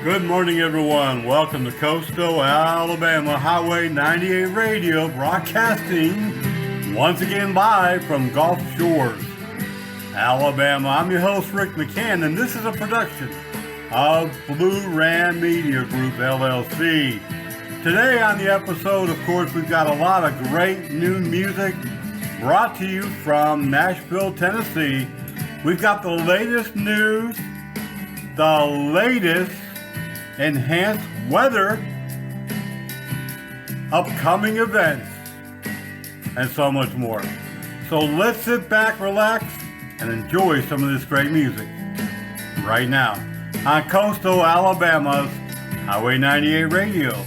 Good morning, everyone. Welcome to Coastal Alabama Highway 98 Radio, broadcasting once again live from Gulf Shores, Alabama. I'm your host, Rick McCann, and this is a production of Blue Ram Media Group, LLC. Today on the episode, of course, we've got a lot of great new music brought to you from Nashville, Tennessee. We've got the latest news, the latest enhanced weather, upcoming events, and so much more. So let's sit back, relax, and enjoy some of this great music right now on Coastal Alabama's Highway 98 Radio.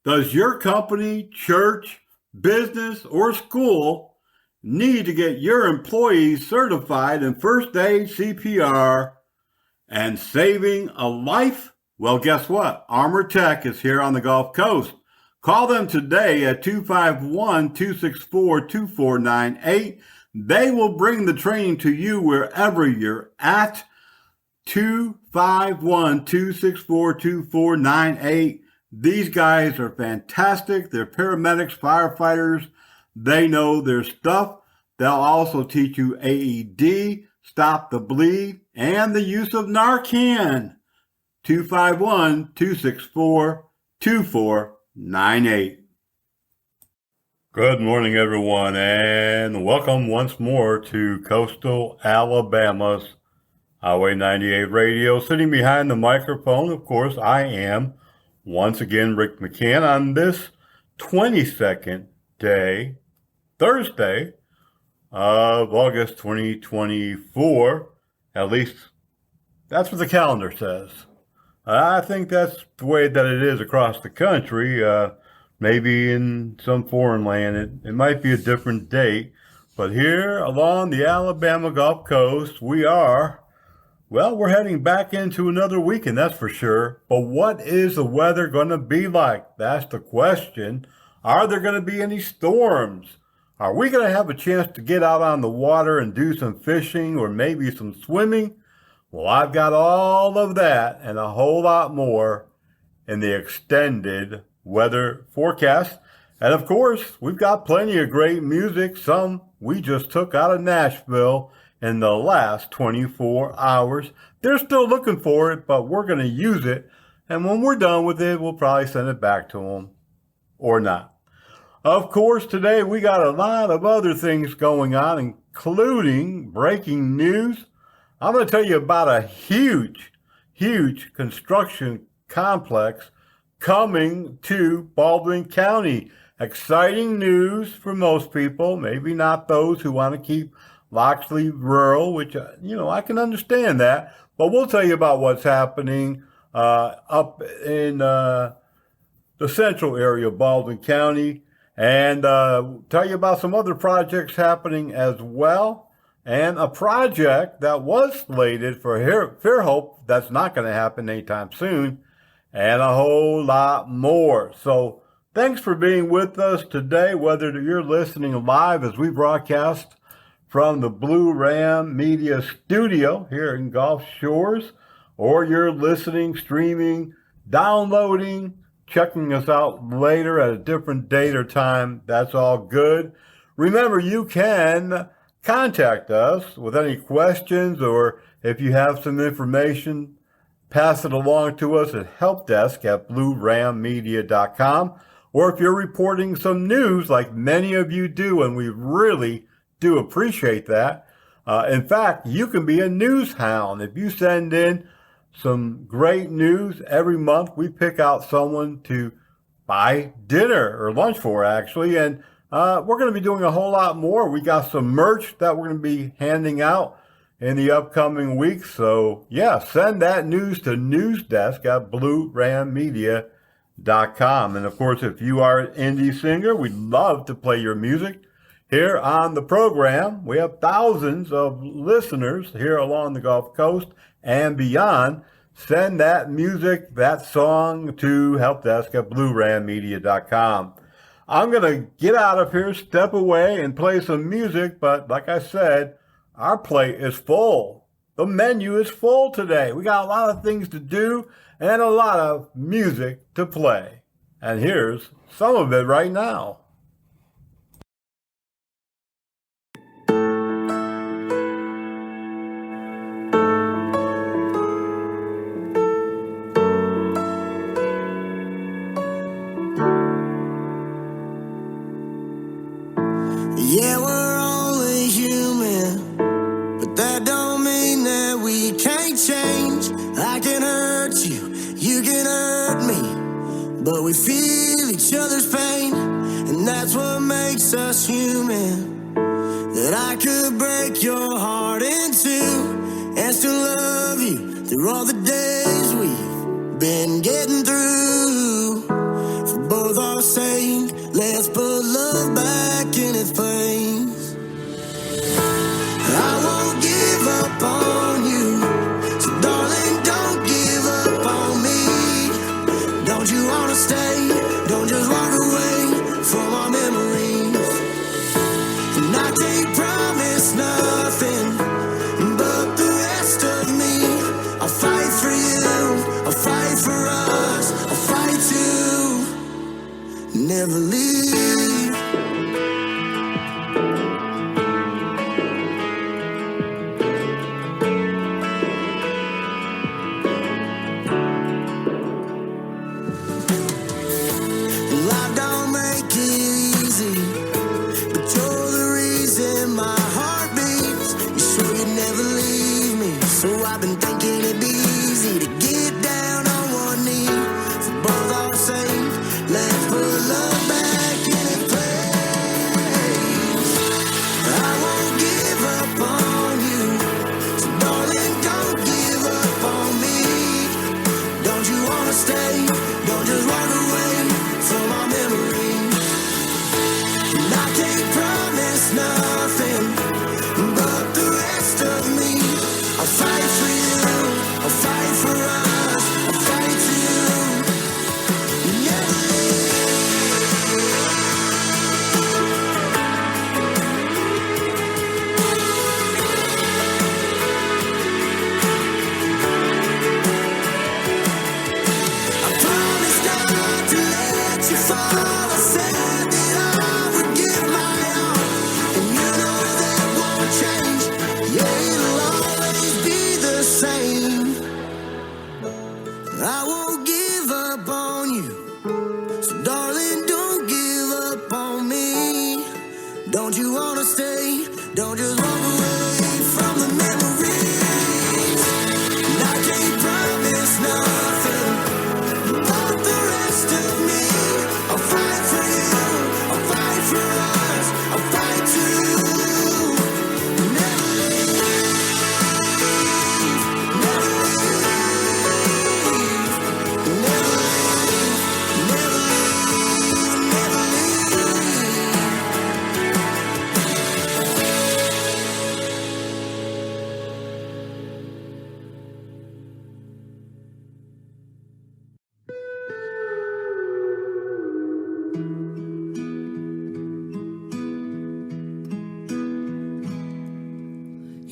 Does your company, church, business, or school need to get your employees certified in first aid, CPR, and saving a life? Well, guess what? Armor Tech is here on the Gulf Coast. Call them today at 251-264-2498. They will bring the training to you wherever you're at. 251-264-2498. These guys are fantastic. They're paramedics, firefighters. They know their stuff. They'll also teach you AED, stop the bleed, and the use of Narcan. 251-264-2498. Good morning, everyone, and welcome once more to Coastal Alabama's Highway 98 Radio. Sitting behind the microphone, of course, I am once again Rick McCann on this 22nd day, Thursday, of August 2024. At least that's what the calendar says. I think that's the way that it is across the country. Maybe in some foreign land, it might be a different date. But here along the Alabama Gulf Coast, we're heading back into another weekend, that's for sure. But what is the weather going to be like? That's the question. Are there going to be any storms? Are we going to have a chance to get out on the water and do some fishing or maybe some swimming? Well, I've got all of that and a whole lot more in the extended weather forecast. And of course, we've got plenty of great music. Some we just took out of Nashville in the last 24 hours. They're still looking for it, but we're going to use it. And when we're done with it, we'll probably send it back to them or not. Of course, today we got a lot of other things going on, including breaking news. I'm going to tell you about a huge construction complex coming to Baldwin County. Exciting news for most people, maybe not those who want to keep Loxley rural, which, I can understand that. But we'll tell you about what's happening up in the central area of Baldwin County and tell you about some other projects happening as well. And a project that was slated for Fairhope that's not going to happen anytime soon, and a whole lot more. So thanks for being with us today, whether you're listening live as we broadcast from the Blue Ram Media Studio here in Gulf Shores, or you're listening, streaming, downloading, checking us out later at a different date or time. That's all good. Remember, you can contact us with any questions, or if you have some information, pass it along to us at helpdesk at bluerammedia.com. Or if you're reporting some news like many of you do, and we really do appreciate that. In fact, you can be a news hound. If you send in some great news every month, we pick out someone to buy dinner or lunch for, actually, and we're going to be doing a whole lot more. We got some merch that we're going to be handing out in the upcoming weeks. So, send that news to newsdesk at bluerammedia.com. And, of course, if you are an indie singer, we'd love to play your music here on the program. We have thousands of listeners here along the Gulf Coast and beyond. Send that music, that song to helpdesk at bluerammedia.com. I'm going to get out of here, step away, and play some music, but like I said, our plate is full. The menu is full today. We got a lot of things to do and a lot of music to play. And here's some of it right now. Yeah, we're only human, but that don't mean that we can't change. I can hurt you, you can hurt me, but we feel each other's pain, and that's what makes us human. That I could break your heart in two and still love you through all the days we've been getting through. For both our sake, let's put love back in its place. I won't give up on you, so darling, don't give up on me. Don't you wanna stay? Don't just walk away from our memories. And I can't promise nothing, but the rest of me, I'll fight for you, I'll fight for us, I'll fight to never leave. Life don't make it easy, but you're the reason my heart beats. You sure you'd never leave me, so I've been thinking it'd be easy to get down on one knee. For both our sake, let's put love back in its place. I won't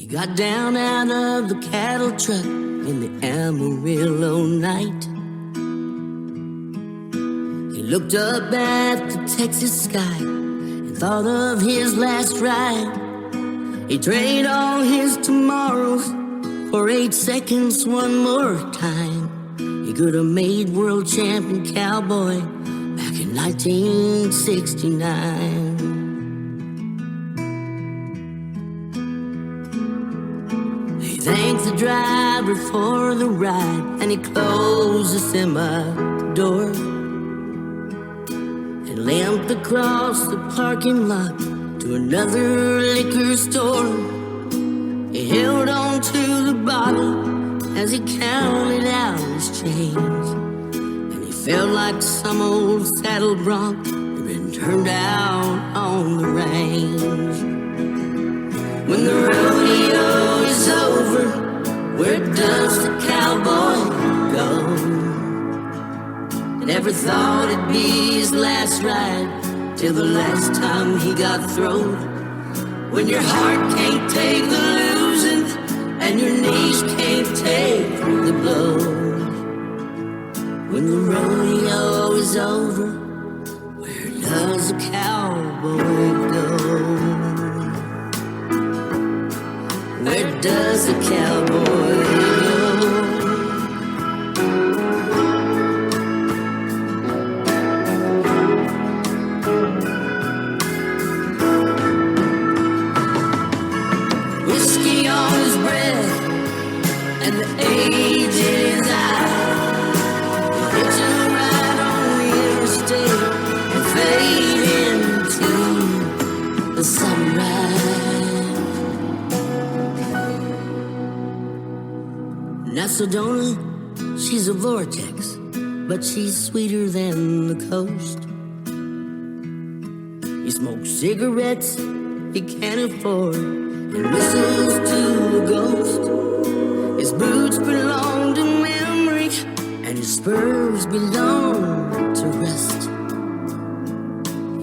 He got down out of the cattle truck in the Amarillo night. He looked up at the Texas sky and thought of his last ride. He'd trade all his tomorrows for 8 seconds one more time. He could have made world champion cowboy back in 1969. He thanked the driver for the ride and he closed the semi door and limped across the parking lot to another liquor store. He held on to the bottle as he counted out his change, and he felt like some old saddle bronc had been turned out on the range. When the rodeo is over, where does the cowboy go? Never thought it'd be his last ride till the last time he got thrown. When your heart can't take the losing and your knees can't take the blow. When the rodeo is over, where does a cowboy go? Where does a cowboy go? And the age in his eye, it's a ride on the interstate and fade into the sunrise. Nasadona, she's a vortex, but she's sweeter than the coast. He smokes cigarettes he can't afford and whistles to a ghost. His boots belong to memory, and his spurs belong to rest.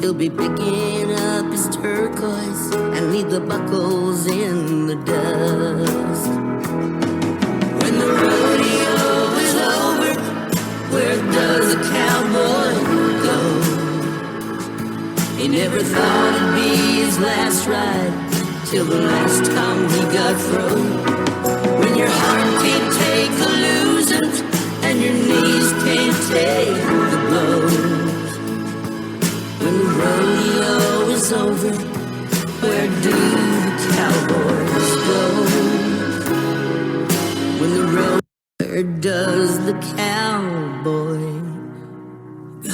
He'll be picking up his turquoise and leave the buckles in the dust. When the rodeo is over, where does a cowboy go? He never thought it'd be his last ride till the last time he got thrown. When your heart can't take the losing and your knees can't take the blows. When the rodeo is over, where do the cowboys go? When the rodeo, where does the cowboy go?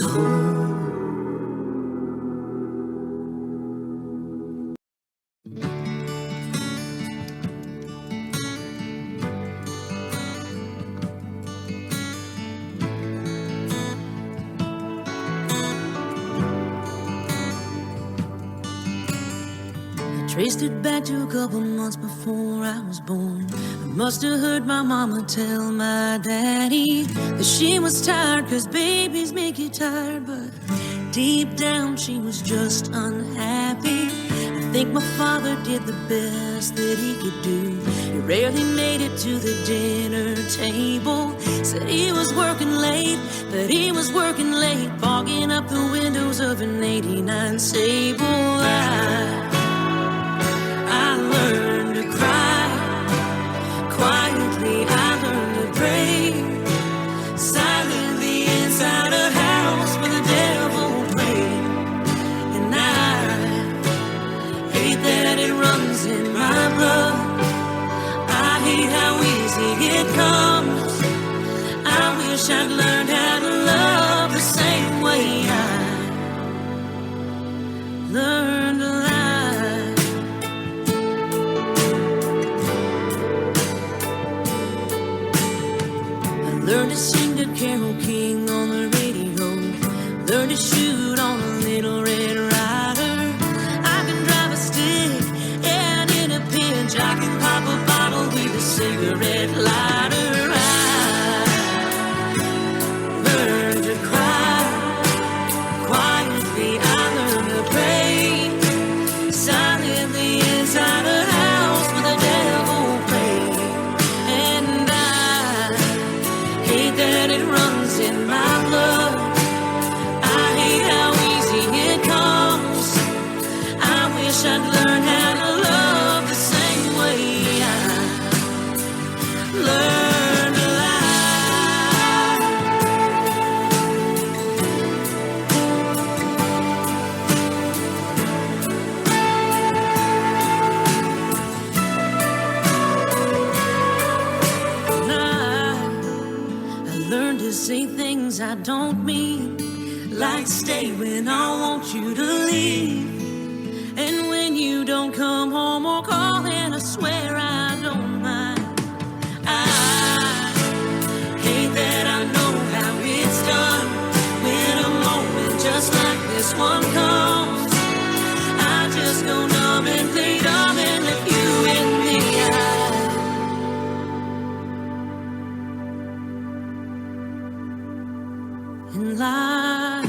Traced it back to a couple months before I was born. I must have heard my mama tell my daddy that she was tired, 'cause babies make you tired. But deep down she was just unhappy. I think my father did the best that he could do. He rarely made it to the dinner table. Said he was working late, that he was working late, fogging up the windows of an '89 Sable. I learned to cry quietly. I learned to pray silently inside a house where the devil prayed. And I hate that it runs in my blood. I hate how easy it comes. I wish I'd learned how to love the same way I learned to lie. Learned to sing to Carole King on the radio. Learned to shoot on a little Red Ryder. I can drive a stick, and in a pinch I can pop a bottle with a cigarette lighter. I learned to cry quietly. I learned to pray silently inside a house with a devil. don't mean, like stay when I want you to leave. And when you don't come home or call, and I swear I don't mind. I hate that I know how it's done. When a moment just like this one comes, I just go numb and play dumb and let you in the eye. And lie.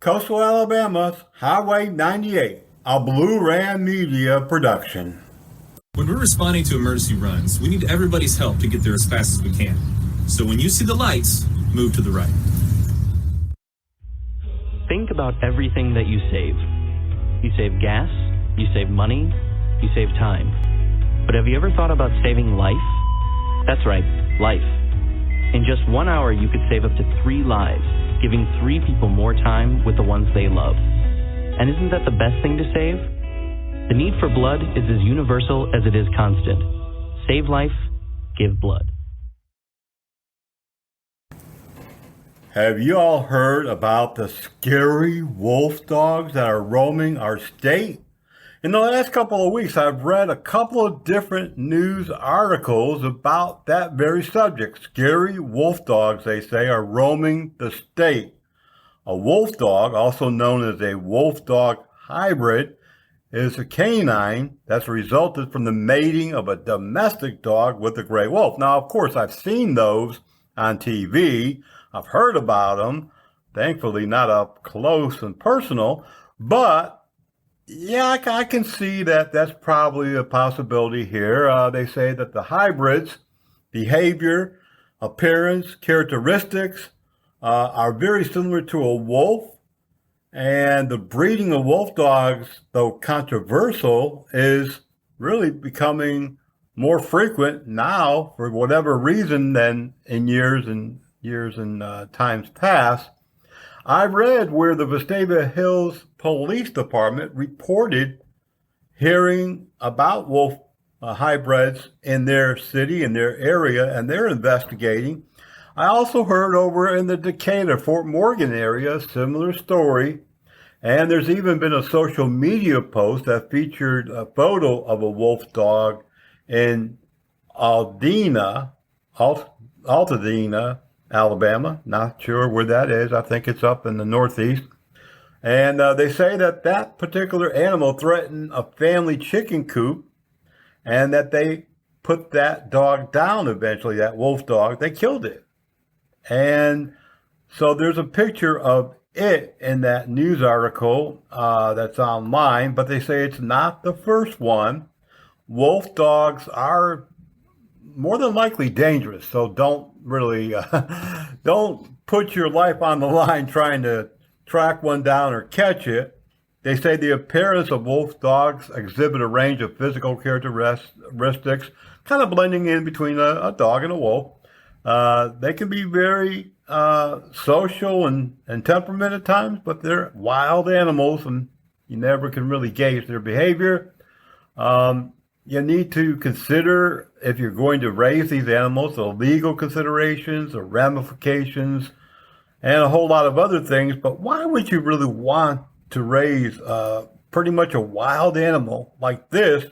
Coastal Alabama's Highway 98, a Blue Ram Media production. When we're responding to emergency runs, we need everybody's help to get there as fast as we can. So when you see the lights, move to the right. Think about everything that you save. You save gas, you save money, you save time. But have you ever thought about saving life? That's right, life. In just 1 hour, you could save up to 3 lives, giving 3 people more time with the ones they love. And isn't that the best thing to save? The need for blood is as universal as it is constant. Save life, give blood. Have you all heard about the scary wolf dogs that are roaming our state? In the last couple of weeks, I've read a couple of different news articles about that very subject. Scary wolf dogs, they say, are roaming the state. A wolf dog, also known as a wolf dog hybrid, is a canine that's resulted from the mating of a domestic dog with a gray wolf. Now, of course, I've seen those on TV. I've heard about them. Thankfully, not up close and personal, but yeah, I can see that that's probably a possibility here. They say that the hybrids' behavior, appearance, characteristics are very similar to a wolf. And the breeding of wolf dogs, though controversial, is really becoming more frequent now for whatever reason than in years and times past. I read where the Vestavia Hills Police Department reported hearing about wolf hybrids in their city, in their area, and they're investigating. I also heard over in the Decatur, Fort Morgan area, a similar story. And there's even been a social media post that featured a photo of a wolf dog in Altadena, Alabama. Not sure where that is. I think it's up in the Northeast. And they say that that particular animal threatened a family chicken coop and that they put that dog down eventually, that wolf dog. They killed it. And so there's a picture of it in that news article that's online, but they say it's not the first one. Wolf dogs are more than likely dangerous, so don't really don't put your life on the line trying to track one down or catch it. They say the appearance of wolf dogs exhibit a range of physical characteristics, kind of blending in between a dog and a wolf. They can be very social and temperament at times, but they're wild animals and you never can really gauge their behavior. You need to consider, if you're going to raise these animals, the legal considerations, the ramifications, and a whole lot of other things. But why would you really want to raise pretty much a wild animal like this?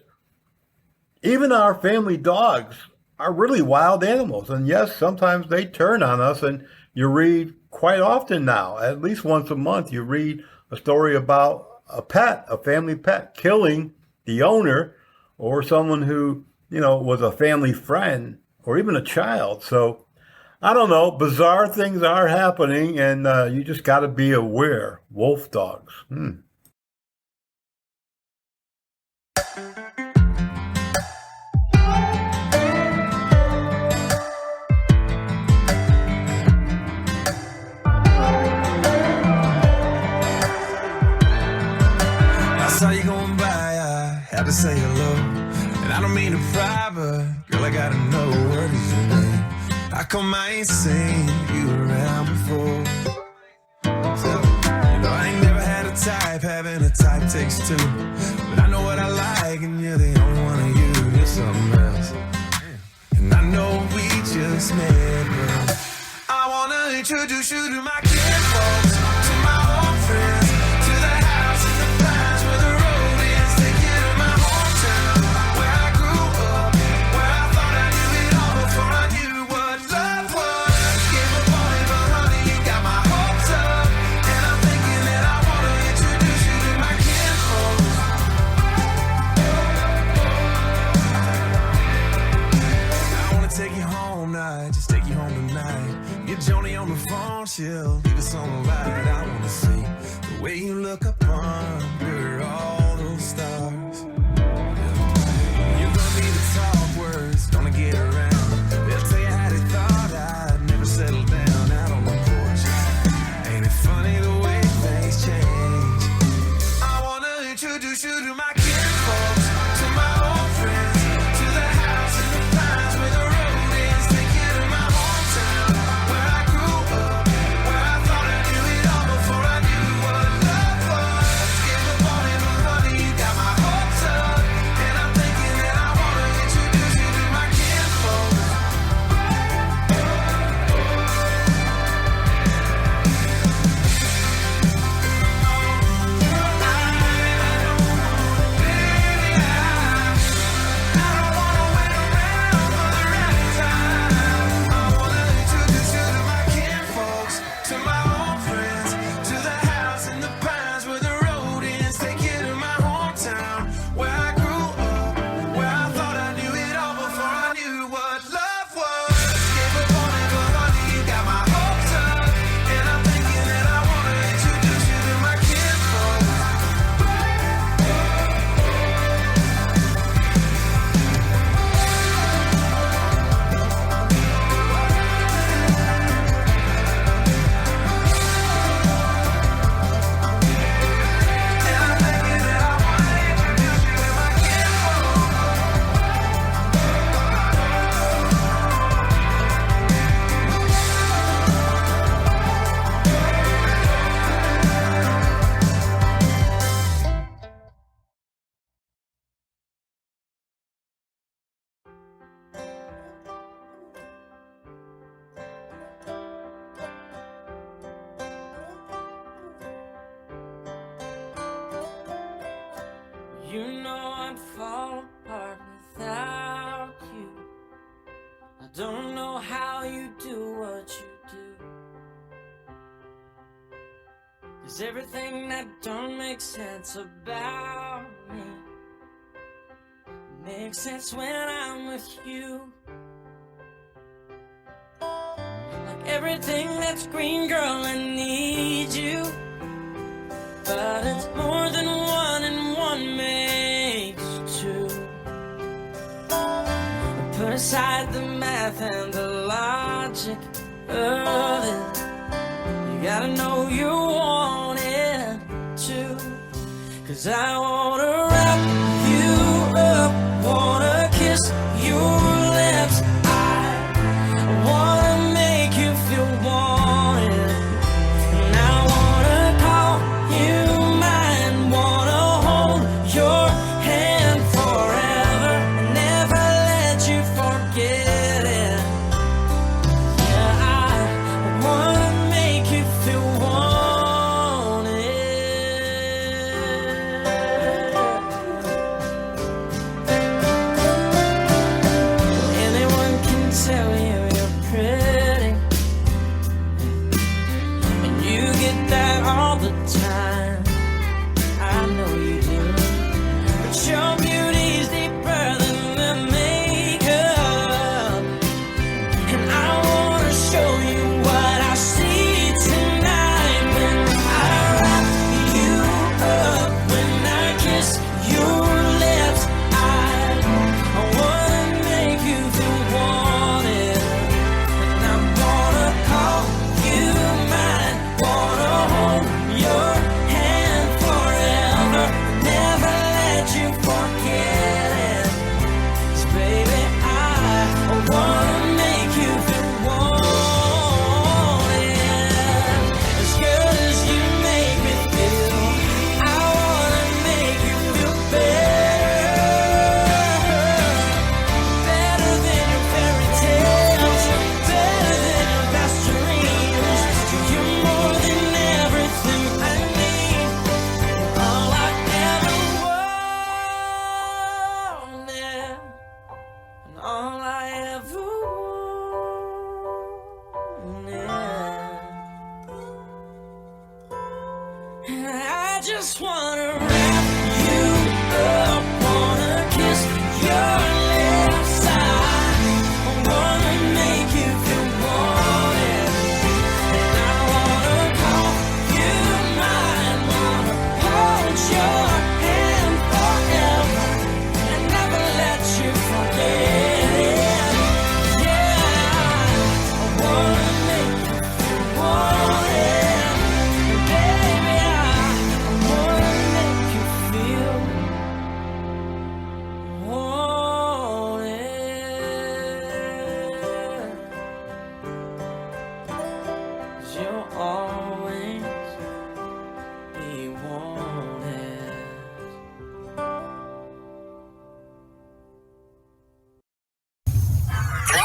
Even our family dogs are really wild animals. And yes, sometimes they turn on us, and you read quite often now, at least once a month, you read a story about a pet, a family pet, killing the owner or someone who, was a family friend or even a child. So I don't know, bizarre things are happening, and you just got to be aware. Wolf dogs. Saw you going by, I had to say hello. And I don't mean to pry, but girl, I gotta know what is your name. How come I ain't seen you around before? So, I ain't never had a type, having a type takes two. But I know what I like, and you're the only one of you, you're something else. And I know we just met, but I wanna introduce you to my kinfolks, to my old friends, to the house in the pines where the road is. Take you to my hometown, where I grew up, where I thought I knew it all before I knew what love was. Gave up on it, but honey, you got my hopes up. And I'm thinking that I wanna introduce you to my kinfolks. I wanna take you home tonight, just take you home tonight. Get Joni on the phone, she'll leave us on the ride. I wanna see the way you look up under all those stars. You're gonna need to talk words, gonna get around. They'll tell you how they thought I'd never settle down out on the porch. Ain't it funny the way things change? I wanna introduce you to my kinfolks, to my old friends, to the house in the pines where the road is. Take you to my hometown, where I grew up, where I thought I knew it all before I knew what love was. Give up on it, but honey, you got my hopes up. And I'm thinking that I wanna introduce you to my kinfolks. To my old friends, to the house in the pines where the road ends. Take you to my hometown, where I grew up, where I thought I knew it all before I knew what love was. Gave up on it, but honey, you got my hopes up. And I'm thinking that I wanna introduce you to my kinfolk. You know I'd fall apart without you. I don't know how you do what you do. 'Cause everything that don't make sense about me makes sense when I'm with you. Like everything that's green, girl, I need you. But it's more than one, and one makes two. Put aside the math and the logic of it. You gotta know you want it too. 'Cause I wanna wrap you up, wanna kiss your lips. I wanna make you feel wanted. And I wanna call you mine, wanna hold your hand forever and never let you forget it. Yeah, I wanna make you feel wanted.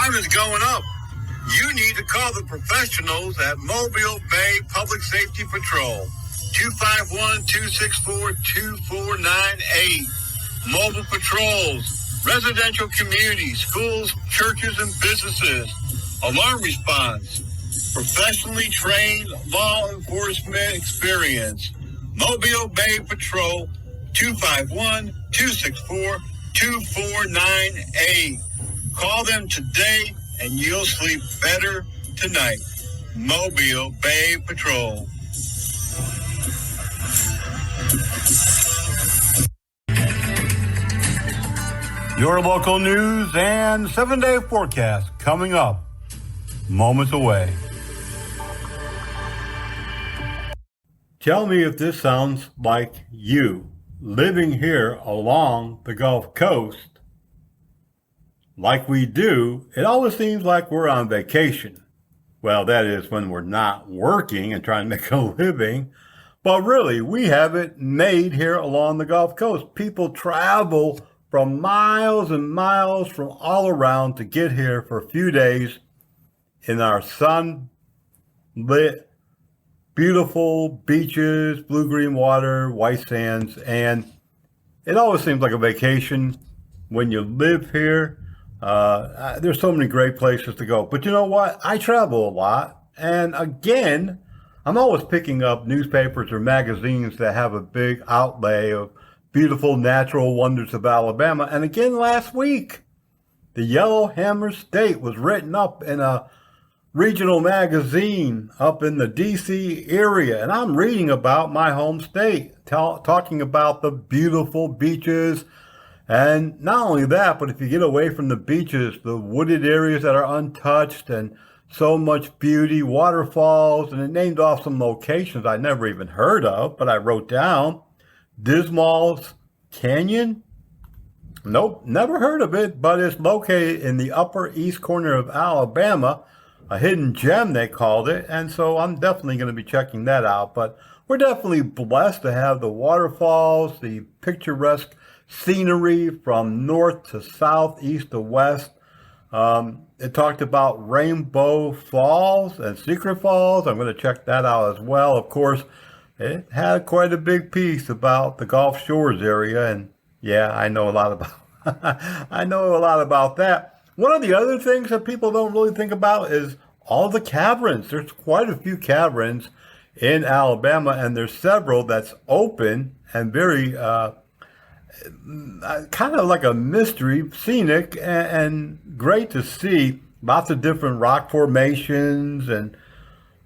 Crime is going up. You need to call the professionals at Mobile Bay Public Safety Patrol. 251-264-2498. Mobile patrols, residential communities, schools, churches, and businesses. Alarm response. Professionally trained law enforcement experience. Mobile Bay Patrol, 251-264-2498. Call them today and you'll sleep better tonight. Mobile Bay Patrol. Your local news and 7-day forecast coming up moments away. Tell me if this sounds like you living here along the Gulf Coast. Like we do, it always seems like we're on vacation. Well, that is when we're not working and trying to make a living. But really, we have it made here along the Gulf Coast. People travel from miles and miles from all around to get here for a few days in our sun-lit, beautiful beaches, blue-green water, white sands, and it always seems like a vacation when you live here. There's so many great places to go. But you know what? I travel a lot, and again, I'm always picking up newspapers or magazines that have a big outlay of beautiful natural wonders of Alabama. And again, last week, the Yellowhammer State was written up in a regional magazine up in the D.C. area. And I'm reading about my home state, talking about the beautiful beaches. And not only that, but if you get away from the beaches, the wooded areas that are untouched and so much beauty, waterfalls, and it named off some locations I never even heard of, but I wrote down. Dismal's Canyon? Nope, never heard of it, but it's located in the upper east corner of Alabama, a hidden gem they called it, and so I'm definitely going to be checking that out. But we're definitely blessed to have the waterfalls, the picturesque scenery from north to south, east to west. It talked about Rainbow Falls and Secret Falls. I'm going to check that out as well. Of course, it had quite a big piece about the Gulf Shores area, and yeah, I know a lot about that. One of the other things that people don't really think about is all the caverns. There's quite a few caverns in Alabama, and there's several that's open and very kind of like a mystery, scenic, and great to see. Lots of different rock formations, and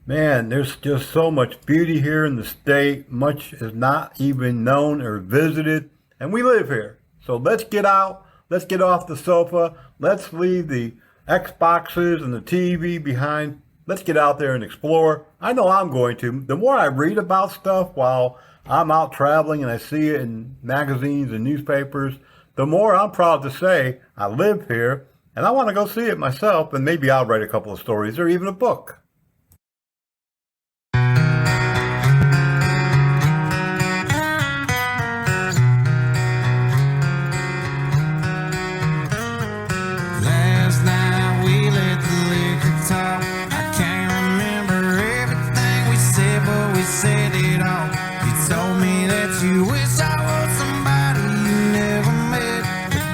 man, there's just so much beauty here in the state. Much is not even known or visited, and we live here. So let's get out. Let's get off the sofa. Let's leave the Xboxes and the TV behind. Let's get out there and explore. I know I'm going to. The more I read about stuff while I'm out traveling and I see it in magazines and newspapers, the more I'm proud to say I live here and I want to go see it myself, and maybe I'll write a couple of stories or even a book. Said it all. You told me that you wish I was somebody you never met. But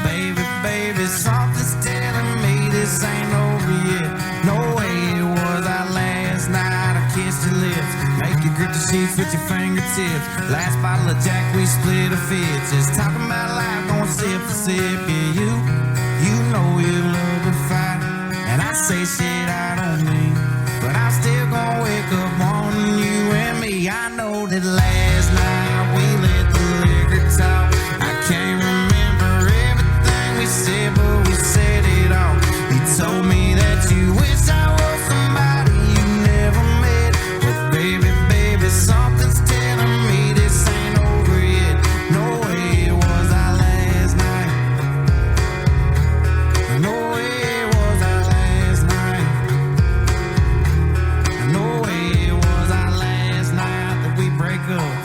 baby, something's telling me this ain't over yet. No way it was our last night. I kissed your lips, make you grip the sheets with your fingertips. Last bottle of Jack, we split a fit. Just talking about life, going sip for sip. Yeah, you know you love to fight, and I say shit I don't mean, but I'm still gonna wake up wanting you and me. I know that last night we let the liquor talk. I can't remember everything we said, but we said it all. You told me that you wish I was somebody you never met. But baby, something's telling me this ain't over yet. No way it was our last night. No way it was our last night. No way it was our last night that we break up.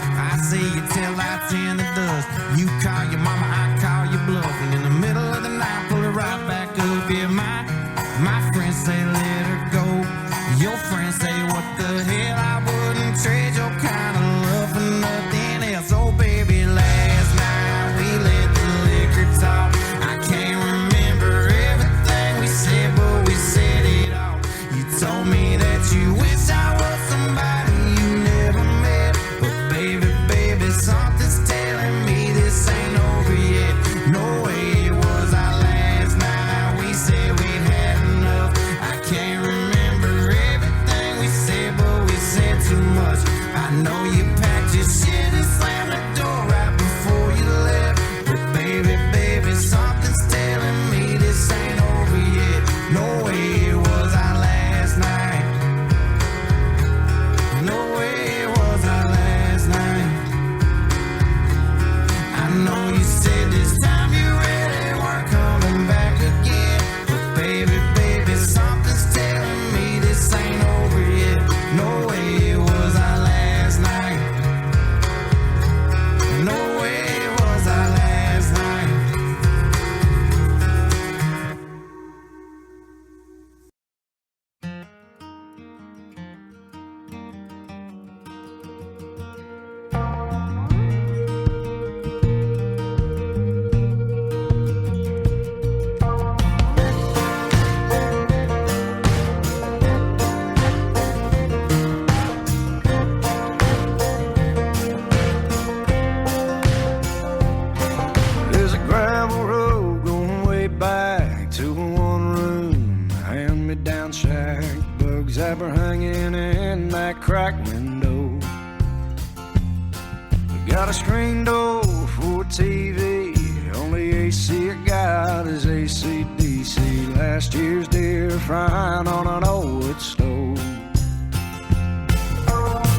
a screen door for a TV. Only AC I got is AC/DC. Last year's deer frying on an old wood stove.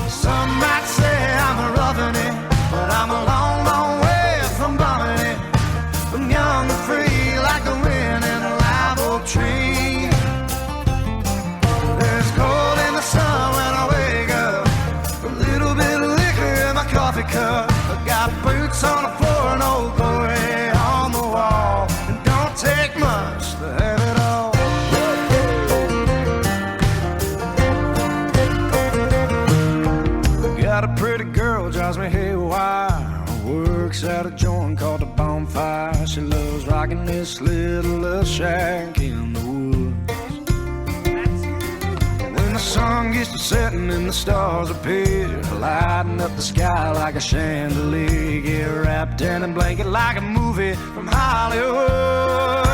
Some might say I'm a roughing it, but I'm a long, long way from bumming it. I'm young and free like the wind in a live oak tree. There's cold in the sun when I wake up, a little bit of liquor in my coffee cup. I got boots on the floor and old glory on the wall. It don't take much to have it all. Got a pretty girl, drives me haywire. Works at a joint called the Bonfire. She loves rocking this little shack in the woods. When the sun gets to setting and the stars appear, lighting up the sky like a chandelier. Get wrapped in a blanket like a movie from Hollywood.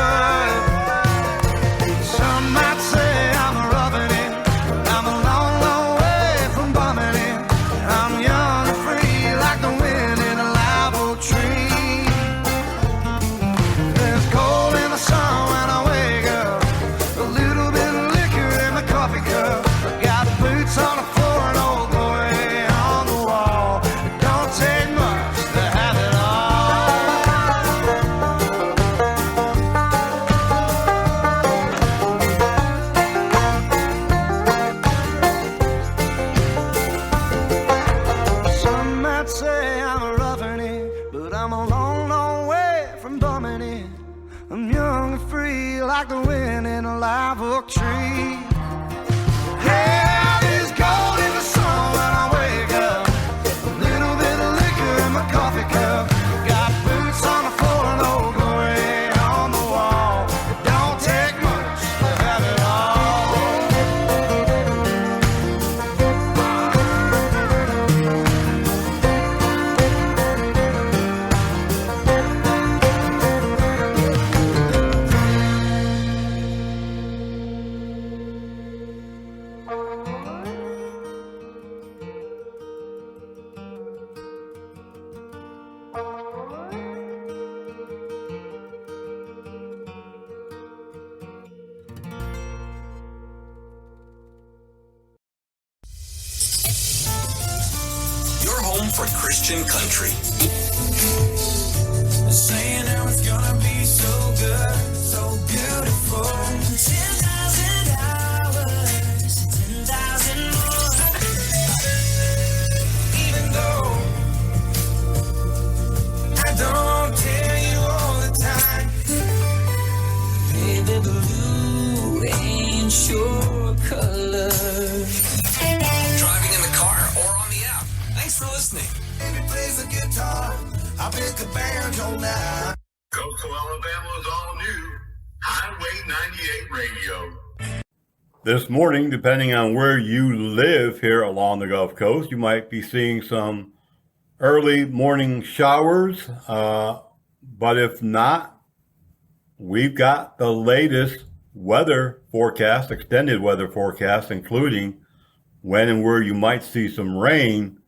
Some might say I'm a roughing it, but I'm a long, long way from bumming it. I'm young and free like the wind in a live oak tree. There's cold in the sun when I wake up, a little bit of liquor in my coffee cup. I got boots on the floor and old glory on the wall. It don't take much to have it all. Some might say I'm a roughing it, but I'm a long, long way from bumming it. I'm young and free like the wind in a live oak tree. Yeah, there's gold in the sun when I wake up, a little bit of liquor in my coffee cup. Got boots on the floor and old glory on the wall. It don't take much to have it all. Your home for Christian country. Saying how it's gonna be so good, so beautiful. 10,000 hours, 10,000 more. Even though I don't tell you all the time, baby, blue ain't your color. Driving in the car or on the app. Thanks for listening. Baby plays the guitar, I pick a banjo now. Coastal Alabama's all new Highway 98 radio. This morning, depending on where you live here along the Gulf Coast, you might be seeing some early morning showers. But if not, we've got the latest weather forecast, extended weather forecast, including when and where you might see some rain.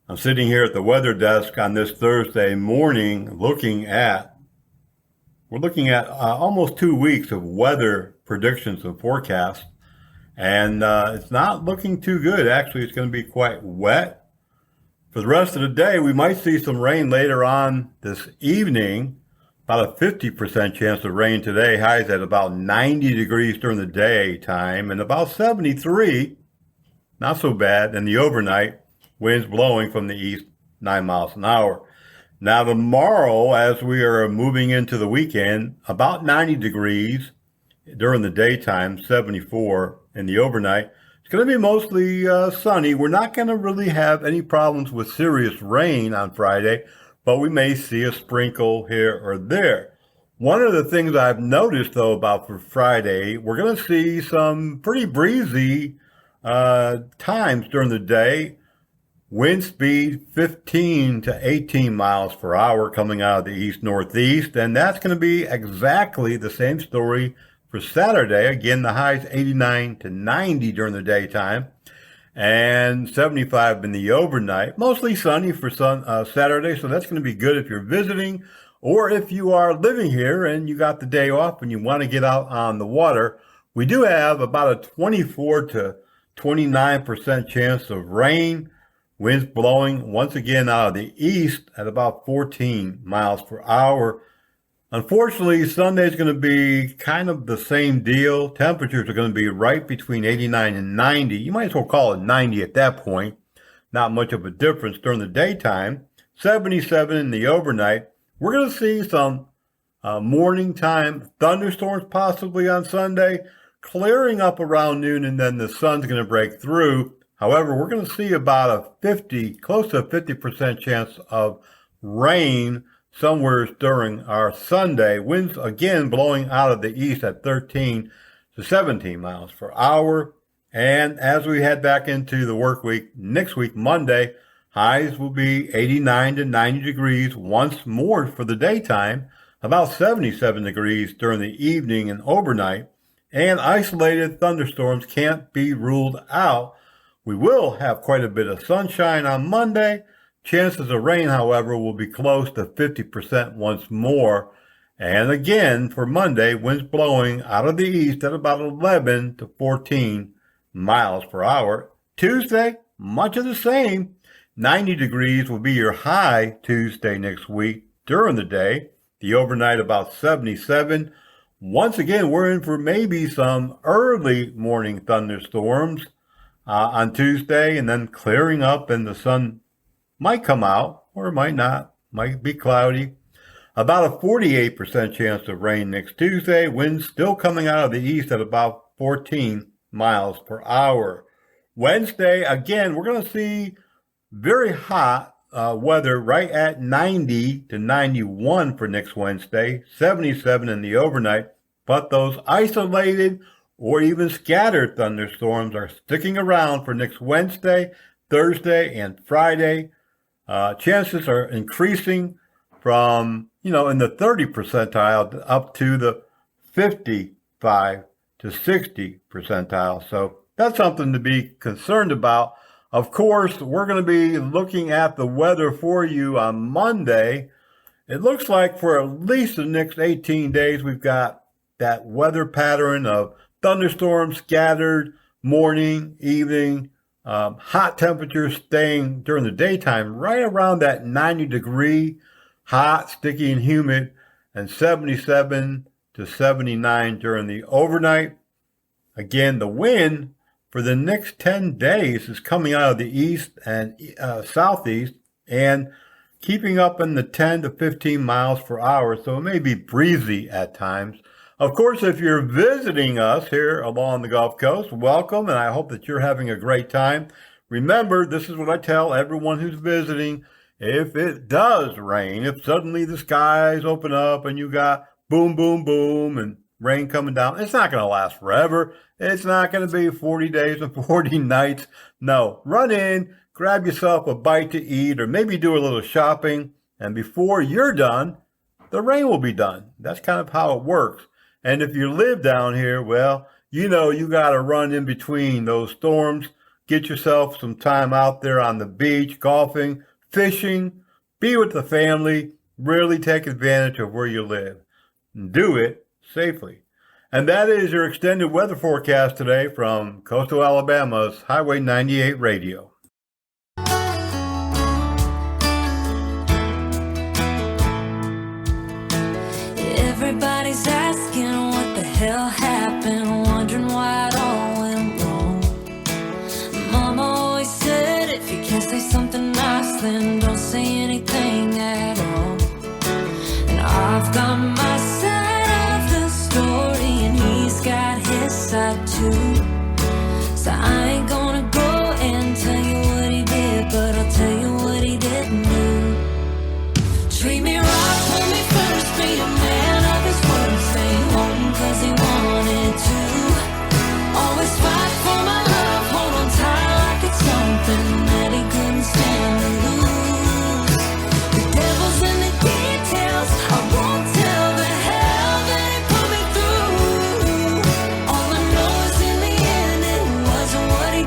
I'm sitting here at the weather desk on this Thursday morning we're looking at almost 2 weeks of weather predictions and forecasts. And it's not looking too good. Actually, it's going to be quite wet. For the rest of the day, we might see some rain later on this evening. About a 50% chance of rain today. Highs at about 90 degrees during the daytime and about 73. Not so bad. And the overnight, winds blowing from the east 9 miles an hour. Now tomorrow, as we are moving into the weekend, about 90 degrees during the daytime, 74 in the overnight. It's going to be mostly sunny. We're not going to really have any problems with serious rain on Friday, but we may see a sprinkle here or there. One of the things I've noticed, though, about for Friday, we're going to see some pretty breezy times during the day. Wind speed 15 to 18 miles per hour coming out of the east-northeast, and that's going to be exactly the same story for Saturday. Again, the highs 89 to 90 during the daytime. and 75 in the overnight. Mostly sunny for Saturday, so that's going to be good if you're visiting or if you are living here and you got the day off and you want to get out on the water. We do have about a 24 to 29% chance of rain, winds blowing once again out of the east at about 14 miles per hour. Unfortunately, Sunday is going to be kind of the same deal. Temperatures are going to be right between 89 and 90. You might as well call it 90 at that point. Not much of a difference during the daytime. 77 in the overnight. We're going to see some morning time thunderstorms possibly on Sunday, clearing up around noon, and then the sun's going to break through. However, we're going to see about close to a 50% chance of rain somewhere during our Sunday. Winds again blowing out of the east at 13 to 17 miles per hour. And as we head back into the work week, next week, Monday, highs will be 89 to 90 degrees once more for the daytime, about 77 degrees during the evening and overnight, and isolated thunderstorms can't be ruled out. We will have quite a bit of sunshine on Monday. Chances of rain, however, will be close to 50% once more. And again, for Monday, winds blowing out of the east at about 11 to 14 miles per hour. Tuesday, much of the same. 90 degrees will be your high Tuesday next week during the day. The overnight about 77. Once again, we're in for maybe some early morning thunderstorms on Tuesday, and then clearing up and the sun might come out or might not, might be cloudy. About a 48% chance of rain next Tuesday. Winds still coming out of the east at about 14 miles per hour. Wednesday, again, we're going to see very hot weather right at 90 to 91 for next Wednesday, 77 in the overnight. But those isolated or even scattered thunderstorms are sticking around for next Wednesday, Thursday, and Friday. Chances are increasing from, in the 30 percentile up to the 55 to 60 percentile. So that's something to be concerned about. Of course, we're going to be looking at the weather for you on Monday. It looks like for at least the next 18 days, we've got that weather pattern of thunderstorms scattered, morning, evening, hot temperatures staying during the daytime right around that 90 degree, hot, sticky, and humid, and 77 to 79 during the overnight. Again, the wind for the next 10 days is coming out of the east and southeast and keeping up in the 10 to 15 miles per hour, so it may be breezy at times. Of course, if you're visiting us here along the Gulf Coast, welcome, and I hope that you're having a great time. Remember, this is what I tell everyone who's visiting. If it does rain, if suddenly the skies open up and you got boom, boom, boom, and rain coming down, it's not going to last forever. It's not going to be 40 days and 40 nights. No, run in, grab yourself a bite to eat, or maybe do a little shopping, and before you're done, the rain will be done. That's kind of how it works. And if you live down here, well, you got to run in between those storms. Get yourself some time out there on the beach, golfing, fishing, be with the family, really take advantage of where you live. And do it safely. And that is your extended weather forecast today from Coastal Alabama's Highway 98 Radio. Everybody's asking what the hell happened, wondering why it all went wrong. Mama always said if you can't say something nice, then don't say anything at all. And I've got my side of the story, and he's got his side too. So I ain't gonna go and tell you what he did, but I'll tell you what he didn't do. Treat me right, put me first, be a man of his word, stay home 'cause he wanted to. Always fight for my love, hold on tight like it's something that he couldn't stand to lose. The devil's in the details, I won't tell the hell that he put me through. All I know is in the end it wasn't what he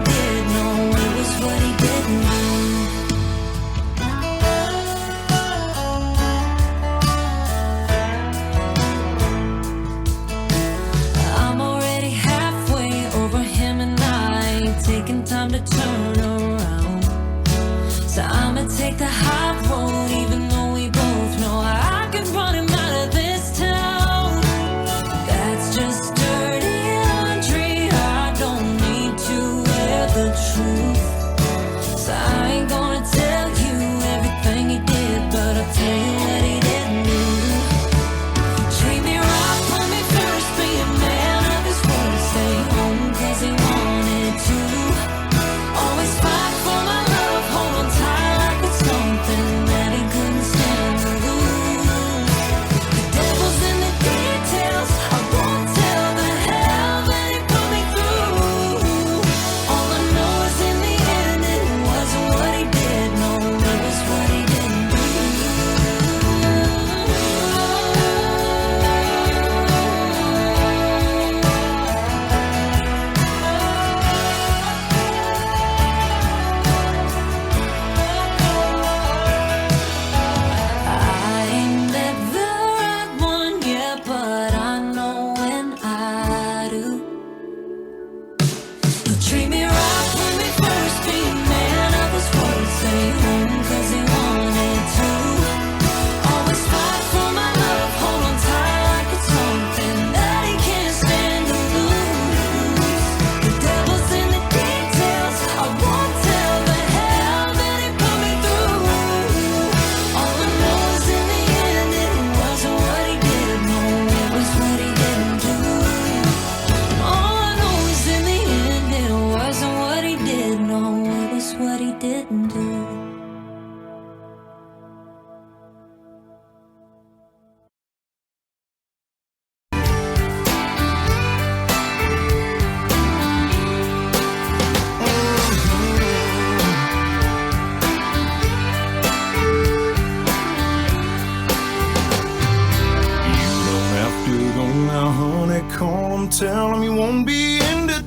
call him, tell him you won't be in today.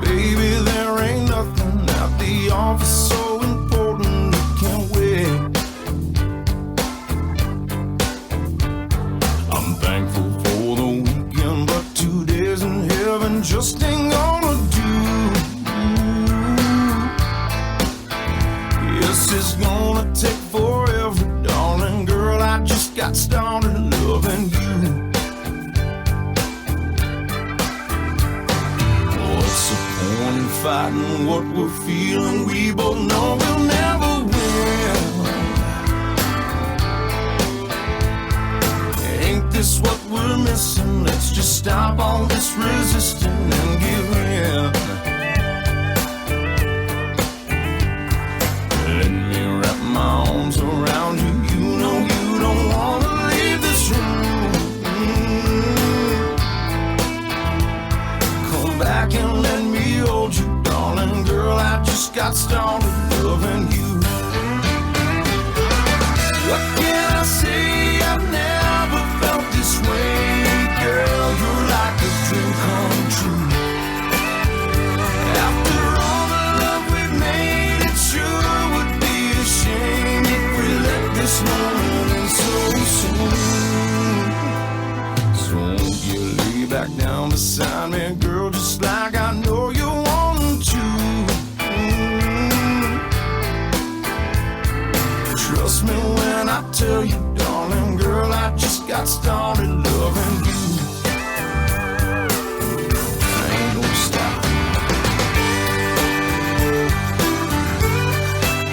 Baby, there ain't nothing at the office so important it can't wait. I'm thankful for the weekend, but 2 days in heaven just ain't gonna do. Yes, it's gonna take forever, darling girl. I just got started loving you. What's the point in fighting what we're feeling? We both know we'll never win. Ain't this what we're missing? Let's just stop all this resisting and give in. Let me wrap my arms around you. You know you don't wanna leave this room. Come back and let me hold you, darling girl. I just got started loving you. What can I say? I've never felt this way, girl. You're like a dream come true. After all the love we've made, it sure would be a shame if we let this moment end so soon. So won't you lay back down beside me, girl, just like I know you want to. Trust me when I tell you, darling girl, I just got started loving you. I ain't gonna stop.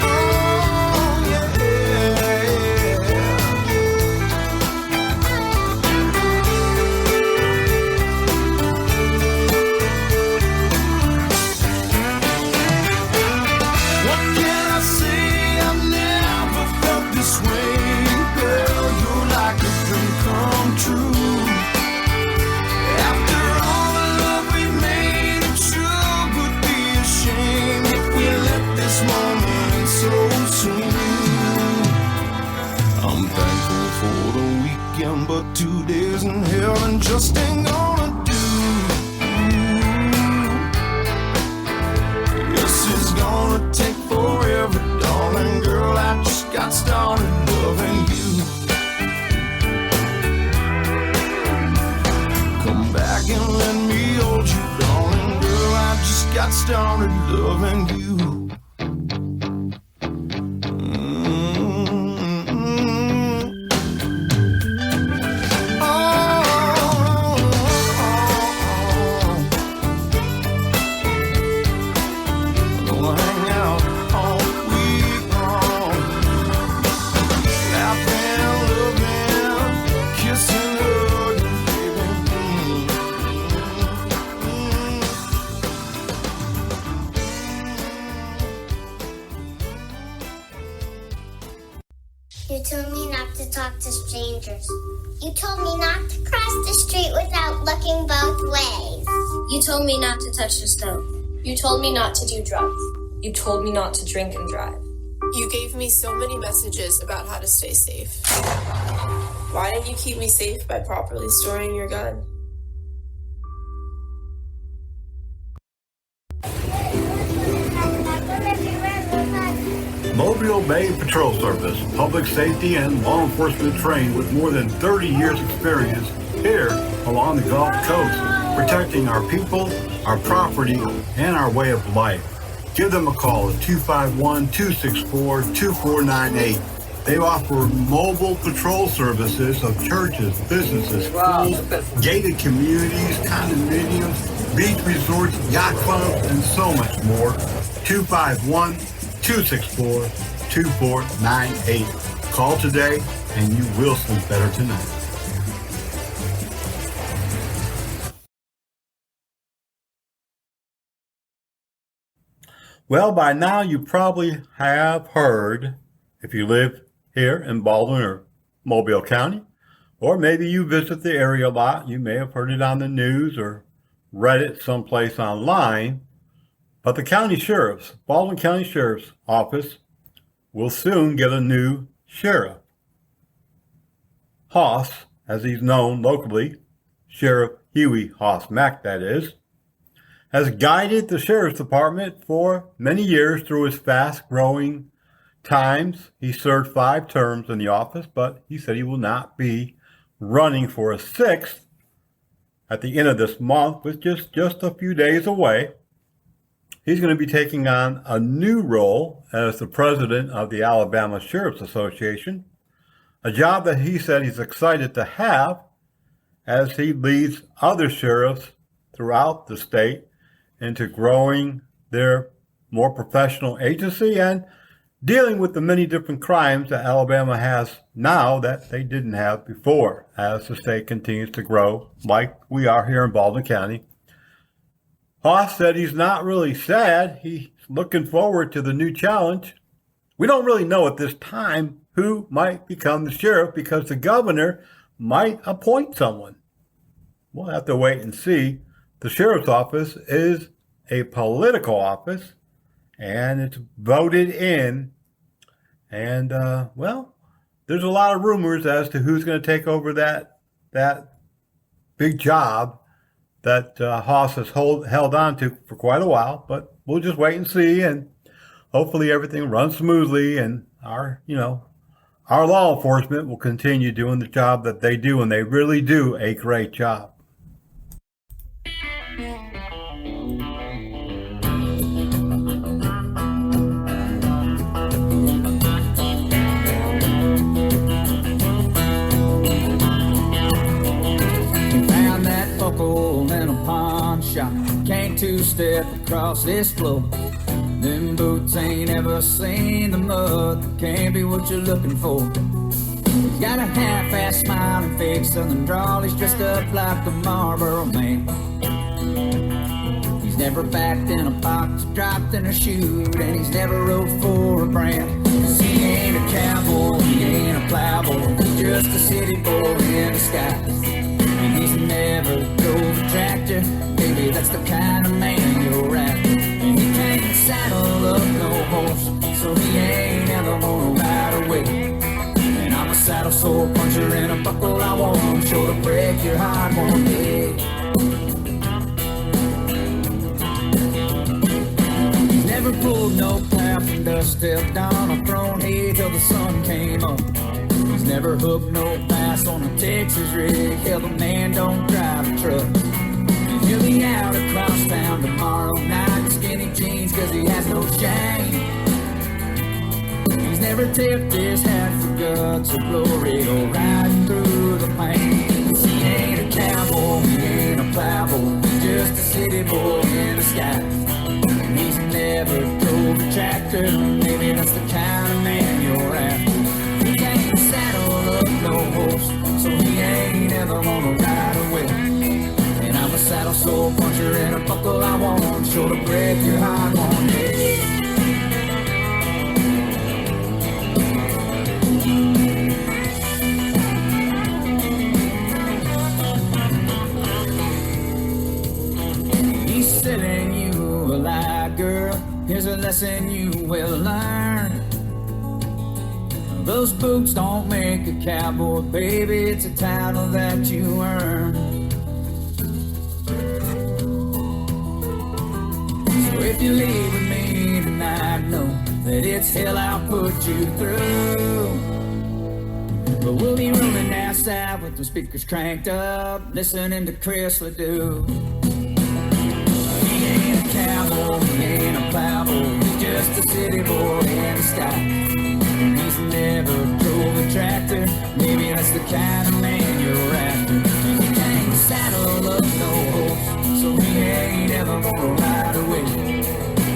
Oh, yeah. What can I say? I've never felt this way, girl. You're like a dream come true. After all the love we made, it sure would be a shame if we let this moment end so soon. I'm thankful for the weekend, but 2 days in heaven just ain't gonna do. Yes, it's gonna take forever, darling girl. I just got started loving you. Come back and let me hold you, darling girl. I just got started loving you. Gonna hang out all week long, laughing, loving, kissing, hugging, baby. You told me not to talk to strangers. You told me not to cross the street without looking both ways. You told me not to touch the stove. You told me not to do drugs. You told me not to drink and drive. You gave me so many messages about how to stay safe. Why didn't you keep me safe by properly storing your gun? Mobile Bay Patrol Service, public safety and law enforcement trained with more than 30 years experience here along the Gulf Coast, protecting our people, our property, and our way of life. Give them a call at 251-264-2498. They offer mobile patrol services of churches, businesses, schools, gated communities, condominiums, beach resorts, yacht clubs, and so much more. 251-264-2498. Call today and you will sleep better tonight. Well, by now you probably have heard, if you live here in Baldwin or Mobile County, or maybe you visit the area a lot, you may have heard it on the news or read it someplace online, but the county sheriff's, Baldwin County Sheriff's Office will soon get a new sheriff. Hoss, as he's known locally, Sheriff Huey Hoss Mack, that is, has guided the Sheriff's Department for many years through his fast-growing times. He served 5 terms in the office, but he said he will not be running for a 6th at the end of this month, which is just a few days away. He's going to be taking on a new role as the president of the Alabama Sheriff's Association, a job that he said he's excited to have as he leads other sheriffs throughout the state into growing their more professional agency and dealing with the many different crimes that Alabama has now that they didn't have before as the state continues to grow like we are here in Baldwin County. Hoss said he's not really sad. He's looking forward to the new challenge. We don't really know at this time who might become the sheriff because the governor might appoint someone. We'll have to wait and see. The sheriff's office is a political office, and it's voted in. And, there's a lot of rumors as to who's going to take over that big job that Hoss has held on to for quite a while. But we'll just wait and see, and hopefully everything runs smoothly, and our law enforcement will continue doing the job that they do, and they really do a great job. Can't two-step across this floor. Them boots ain't ever seen the mud. Can't be what you're looking for. He's got a half-ass smiling fake southern drawl. He's dressed up like a Marlboro man. He's never backed in a box, dropped in a chute, and he's never rode for a brand. 'Cause he ain't a cowboy, he ain't a plowboy. He's just a city boy in disguise. And he's never drove a tractor. Baby, that's the kind of man you're after. And he can't saddle up no horse, so he ain't ever gonna ride away. And I'm a saddle sore puncher and a buckle I won't, sure to break your heart one day. He's never pulled no plow from dusk till dawn, or thrown hay till the sun came up. He's never hooked no bass on a Texas rig. Hell, the man don't drive a truck. And he'll be out across town tomorrow night in skinny jeans 'cause he has no shame. He's never tipped his hat for guts or glory or riding through the pain. 'Cause he ain't a cowboy, he ain't a plowboy. He's just a city boy in disguise. And he's never drove a tractor. Maybe that's the kind of man you're after. He can't saddle up no horse, so he ain't ever gonna ride away. And I'm a saddle sore puncher and a buckle I won't, sure to break your heart one day. He's telling you a lie, girl. Here's a lesson you will learn. Those boots don't make a cowboy, baby. It's a title that you earn. So if you leave with me tonight, know that it's hell I'll put you through. But we'll be rooming outside with the speakers cranked up, listening to Chris Ledoux. He ain't a cowboy, he ain't a plowboy. He's just a city boy in the sky. He's never drove a tractor. Maybe that's the kind of man you're after. And he can't saddle up no horse, so he ain't ever gonna ride away.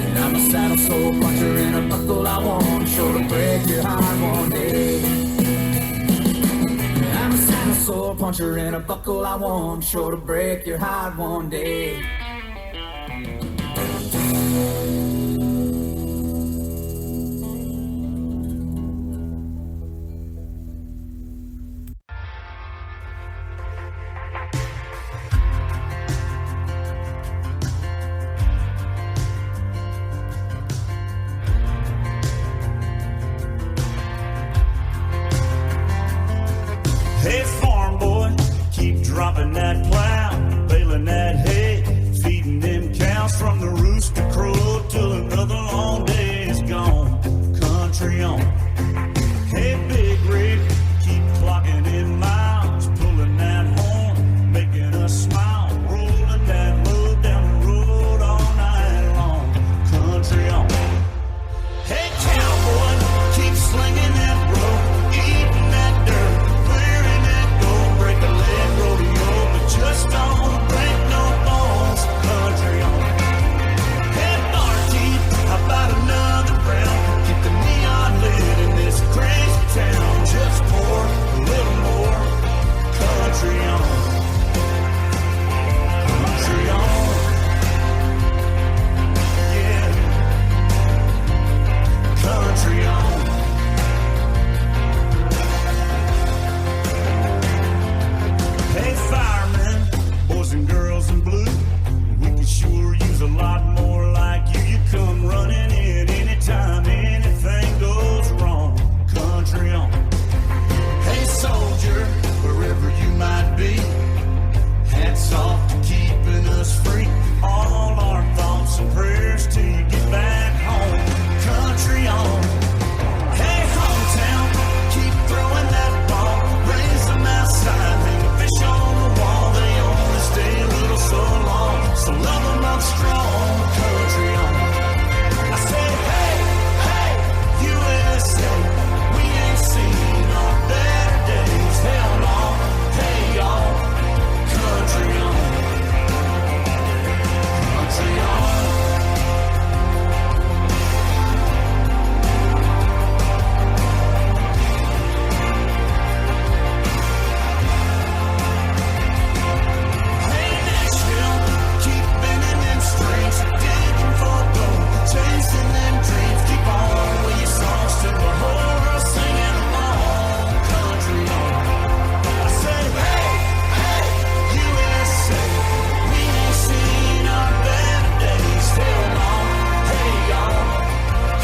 And I'm a saddle sore puncher and a buckle I won't, sure to break your heart one day. And I'm a saddle sore puncher and a buckle I won't, sure to break your heart one day. Hey, farm boy, keep dropping that plow, baling that hay, feeding them cows from the rooster crow till another long day is gone. Country on. Hey, big rig, keep clocking in miles, pulling that horn, making us smile, rolling that load down the road all night long. Country on. Hey, cowboy, keep slinging that rope, eating that dirt, clearing that gold, break a leg rodeo, but just don't break no bones. Country on. Hey, barkeep, how about another round? Keep the neon lit in this crazy town. Just pour a little more. Country on. Country on. Yeah. Country on. Hey, firemen, boys and girls in blue, we could sure use a lot more like you. You come running in anytime anything goes wrong. Country on. Hey, soldier, wherever you might be, hats off to keeping us free. All our thoughts and prayers till you get back home. Country on. Hey, hometown, keep throwing that ball, raise them outside, hang a fish on the wall. They only stay a little so long, so love them up strong. Country on. I say, hey, hey, USA, we ain't seen our better days. Hell no, hey y'all, country on. Country on. Hey, Nashville, keep bending them strings, digging for gold, chasing them dreams. Keep on with your songs till the whole world singing along. Country on. I say, hey, hey, USA, we ain't seen our better days. Hell no, hey y'all,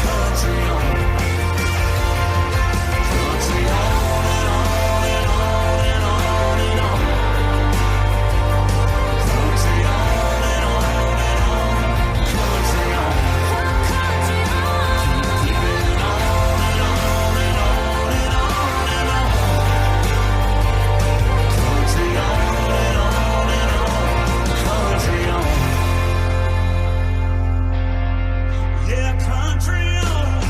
country on. Country on and on and on and on and on. Country on and on and on. Country on. Keep it on and on and on and on and on. Country on and on and on. Country on. Yeah, country on.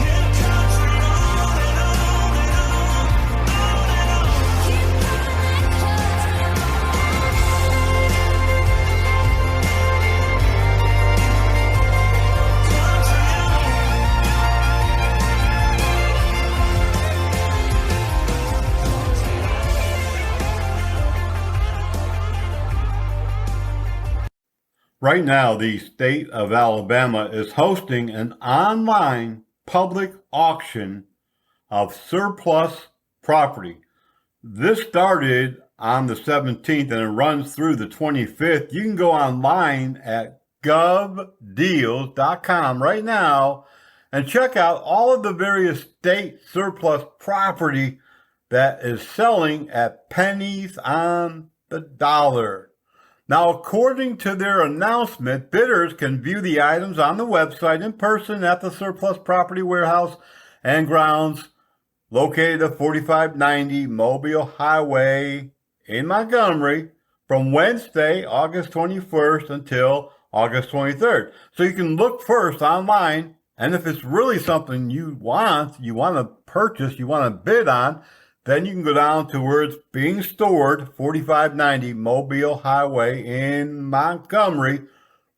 Yeah, country on and on and on and on. Keep that country Right now, the state of Alabama is hosting an online public auction of surplus property. This started on the 17th and it runs through the 25th. You can go online at govdeals.com right now and check out all of the various state surplus property that is selling at pennies on the dollar. Now, according to their announcement, bidders can view the items on the website in person at the surplus property warehouse and grounds located at 4590 Mobile Highway in Montgomery from Wednesday, August 21st until August 23rd. So you can look first online, and if it's really something you want to purchase, you want to bid on, then you can go down to where it's being stored, 4590 Mobile Highway in Montgomery,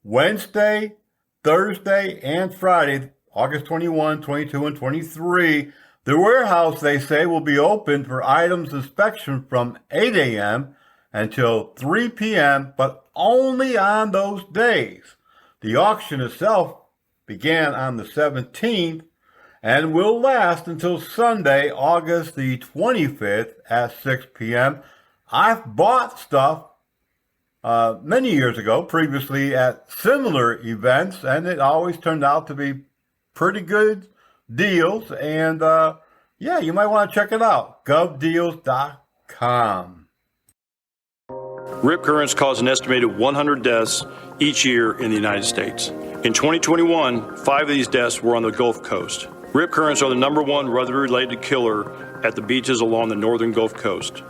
Wednesday, Thursday, and Friday, August 21, 22, and 23. The warehouse, they say, will be open for items inspection from 8 a.m. until 3 p.m., but only on those days. The auction itself began on the 17th and will last until Sunday, August the 25th at 6 p.m. I've bought stuff many years ago, previously at similar events, and it always turned out to be pretty good deals. And yeah, you might want to check it out. govdeals.com. Rip currents cause an estimated 100 deaths each year in the United States. In 2021, 5 of these deaths were on the Gulf Coast. Rip currents are the #1 weather-related killer at the beaches along the northern Gulf Coast.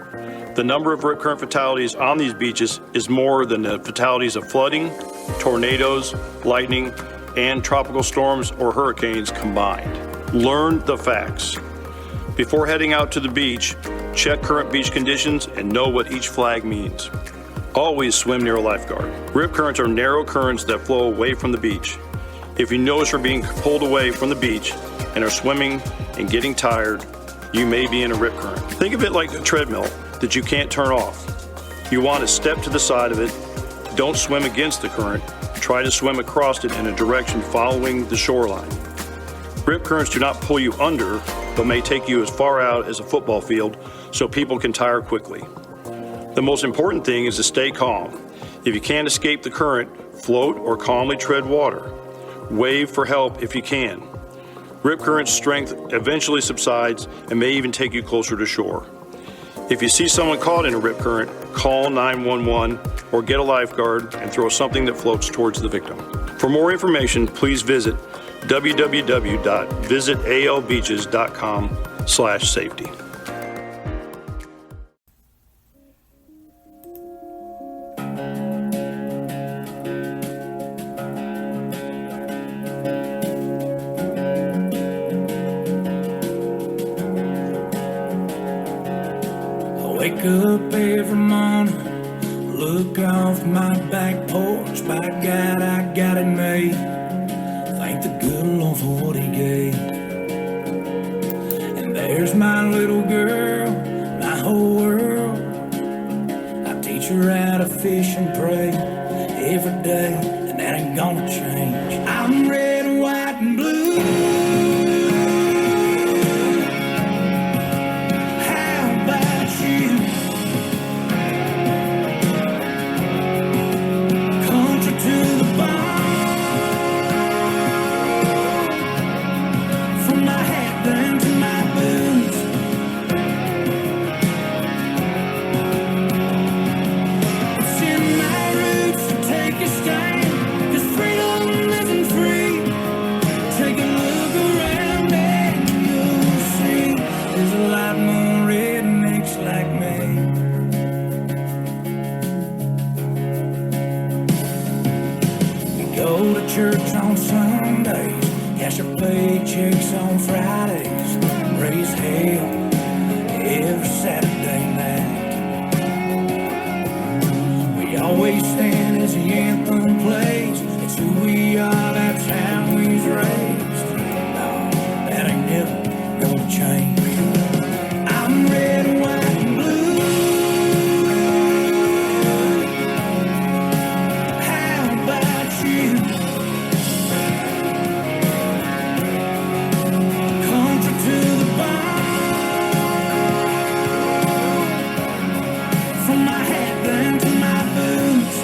The number of rip current fatalities on these beaches is more than the fatalities of flooding, tornadoes, lightning, and tropical storms or hurricanes combined. Learn the facts. Before heading out to the beach, check current beach conditions and know what each flag means. Always swim near a lifeguard. Rip currents are narrow currents that flow away from the beach. If you notice you're being pulled away from the beach and are swimming and getting tired, you may be in a rip current. Think of it like a treadmill that you can't turn off. You want to step to the side of it. Don't swim against the current. Try to swim across it in a direction following the shoreline. Rip currents do not pull you under, but may take you as far out as a football field so people can tire quickly. The most important thing is to stay calm. If you can't escape the current, float or calmly tread water. Wave for help if you can. Rip current's strength eventually subsides and may even take you closer to shore. If you see someone caught in a rip current, call 911 or get a lifeguard and throw something that floats towards the victim. For more information, please visit www.visitalbeaches.com/safety. Wake up every morning, look off my back porch. By God, I got it made. Thank the good Lord for what He gave. And there's my little girl, my whole world. I teach her how to fish and pray every day, and that ain't gonna change. I'm red, white, and blue. Church on Sundays, cash our paychecks on Fridays, raise hell every Saturday night. We always stand as the anthem plays. It's who we are, that's how we was raised. No, that ain't never gonna change. I'm red, white, and blue. How about you? From my head down to my boots.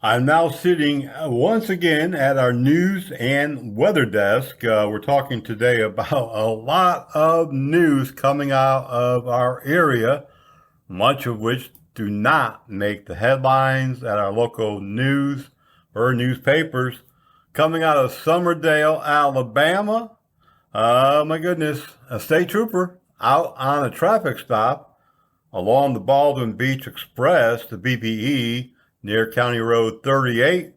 I'm now sitting once again at our news and weather desk. We're talking today about a lot of news coming out of our area, much of which do not make the headlines at our local news or newspapers. Coming out of Summerdale, Alabama, my goodness, a state trooper out on a traffic stop along the Baldwin Beach Express, the BBE, near County Road 38,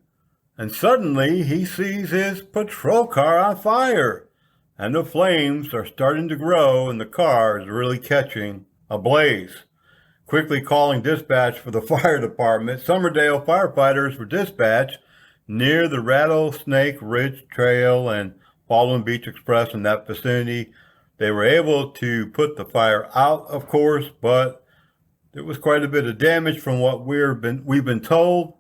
and suddenly he sees his patrol car on fire, and the flames are starting to grow and the car is really catching ablaze. Quickly calling dispatch for the fire department, Summerdale firefighters were dispatched near the Rattlesnake Ridge Trail and Baldwin Beach Express in that vicinity. They were able to put the fire out, of course, but there was quite a bit of damage from what we've been told.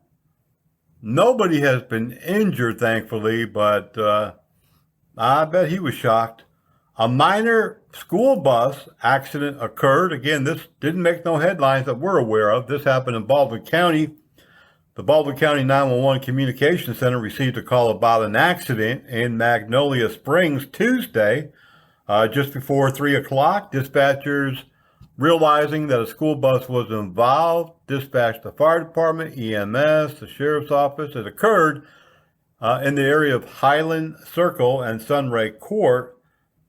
Nobody has been injured, thankfully, but I bet he was shocked. A minor school bus accident occurred. Again, this didn't make no headlines that we're aware of. This happened in Baldwin County. The Baldwin County 911 Communication Center received a call about an accident in Magnolia Springs Tuesday, just before 3 o'clock. Dispatchers, realizing that a school bus was involved, dispatched the fire department, EMS, the sheriff's office. It occurred in the area of Highland Circle and Sunray Court.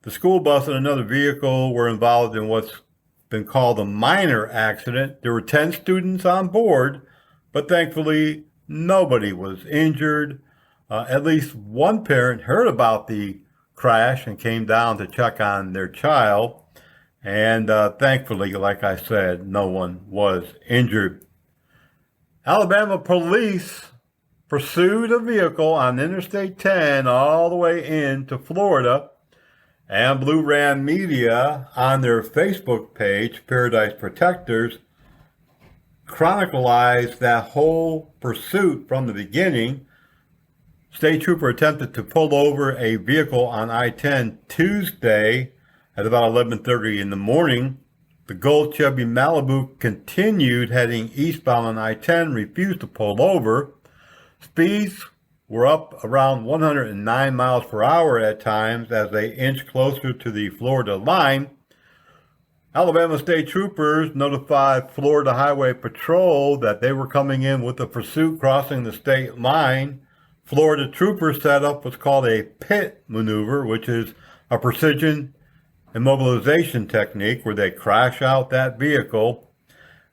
The school bus and another vehicle were involved in what's been called a minor accident. There were 10 students on board, but thankfully nobody was injured. At least one parent heard about the crash and came down to check on their child. And thankfully, like I said, no one was injured. Alabama police pursued a vehicle on Interstate 10 all the way into Florida. And Blue Ram Media, on their Facebook page, Paradise Protectors, chronicalized that whole pursuit from the beginning. State trooper attempted to pull over a vehicle on I-10 Tuesday at about 11:30 in the morning. The gold Chevy Malibu continued heading eastbound on I-10, refused to pull over. Speeds were up around 109 miles per hour at times as they inched closer to the Florida line. Alabama state troopers notified Florida Highway Patrol that they were coming in with a pursuit crossing the state line. Florida troopers set up what's called a pit maneuver, which is a precision immobilization technique where they crash out that vehicle.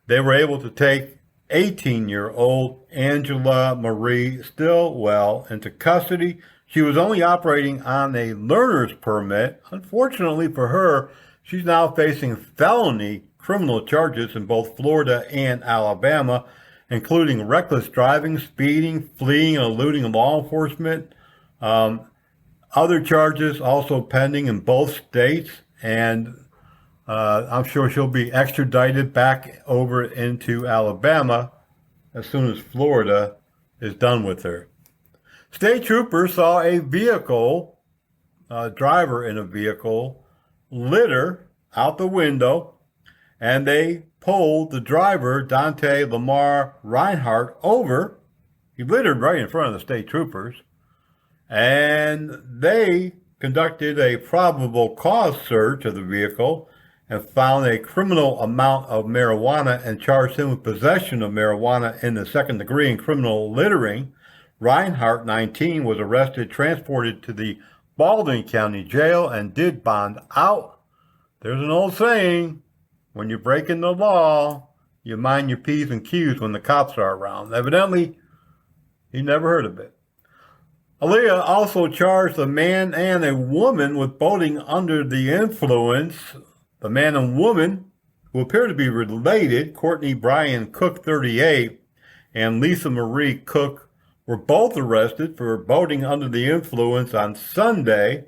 They were able to take 18-year-old Angela Marie Stillwell into custody. She was only operating on a learner's permit. Unfortunately for her, she's now facing felony criminal charges in both Florida and Alabama, including reckless driving, speeding, fleeing, and eluding law enforcement. Other charges also pending in both states, and I'm sure she'll be extradited back over into Alabama as soon as Florida is done with her. State troopers saw a vehicle, driver in a vehicle, litter out the window, and they pulled the driver, Dante Lamar Reinhardt, over. He littered right in front of the state troopers, and they conducted a probable cause search of the vehicle and found a criminal amount of marijuana and charged him with possession of marijuana in the second degree and criminal littering. Reinhardt, 19, was arrested, transported to the Baldwin County Jail, and did bond out. There's an old saying, when you're breaking the law, you mind your P's and Q's when the cops are around. Evidently, he never heard of it. Aaliyah also charged a man and a woman with boating under the influence. The man and woman, who appear to be related, Courtney Brian Cook, 38, and Lisa Marie Cook, were both arrested for boating under the influence on Sunday.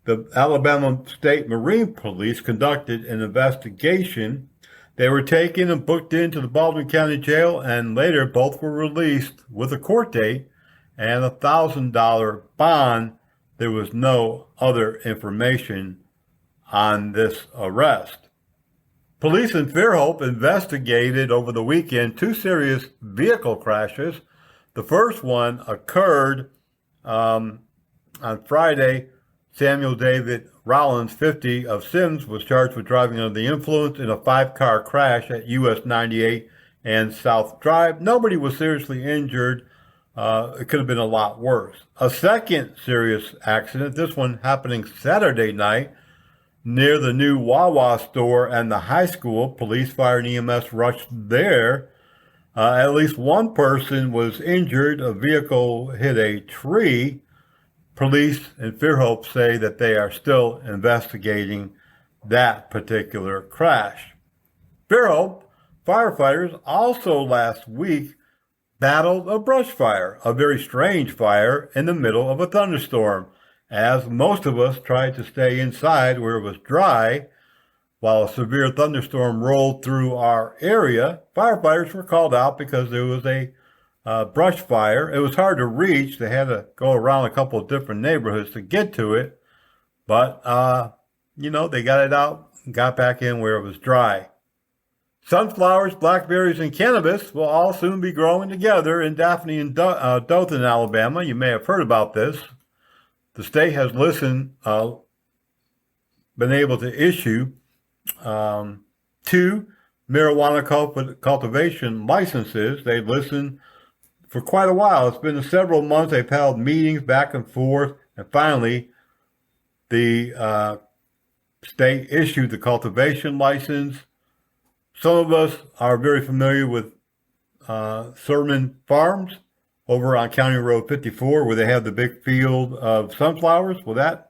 The Alabama State Marine Police conducted an investigation. They were taken and booked into the Baldwin County Jail, and later both were released with a court date and a $1,000 bond. There was no other information on this arrest. Police in Fairhope investigated over the weekend 2 serious vehicle crashes. The first one occurred on Friday. Samuel David Rollins, 50, of Sims, was charged with driving under the influence in a 5-car crash at US 98 and South Drive. Nobody was seriously injured. It could have been a lot worse. A second serious accident, this one happening Saturday night, near the new Wawa store and the high school. Police, fire, and EMS rushed there. At least one person was injured. A vehicle hit a tree. Police in Fairhope say that they are still investigating that particular crash. Fairhope firefighters also last week battled a brush fire, a very strange fire in the middle of a thunderstorm, as most of us tried to stay inside where it was dry. While a severe thunderstorm rolled through our area, firefighters were called out because there was a brush fire. It was hard to reach. They had to go around a couple of different neighborhoods to get to it. But, they got it out and got back in where it was dry. Sunflowers, blackberries, and cannabis will all soon be growing together in Daphne and Dothan, Alabama. You may have heard about this. The state has been able to issue 2 marijuana cultivation licenses. They've listened for quite a while. It's been several months. They've held meetings back and forth, and finally the state issued the cultivation license. Some of us are very familiar with Sermon Farms over on County Road 54, where they have the big field of sunflowers. Well, that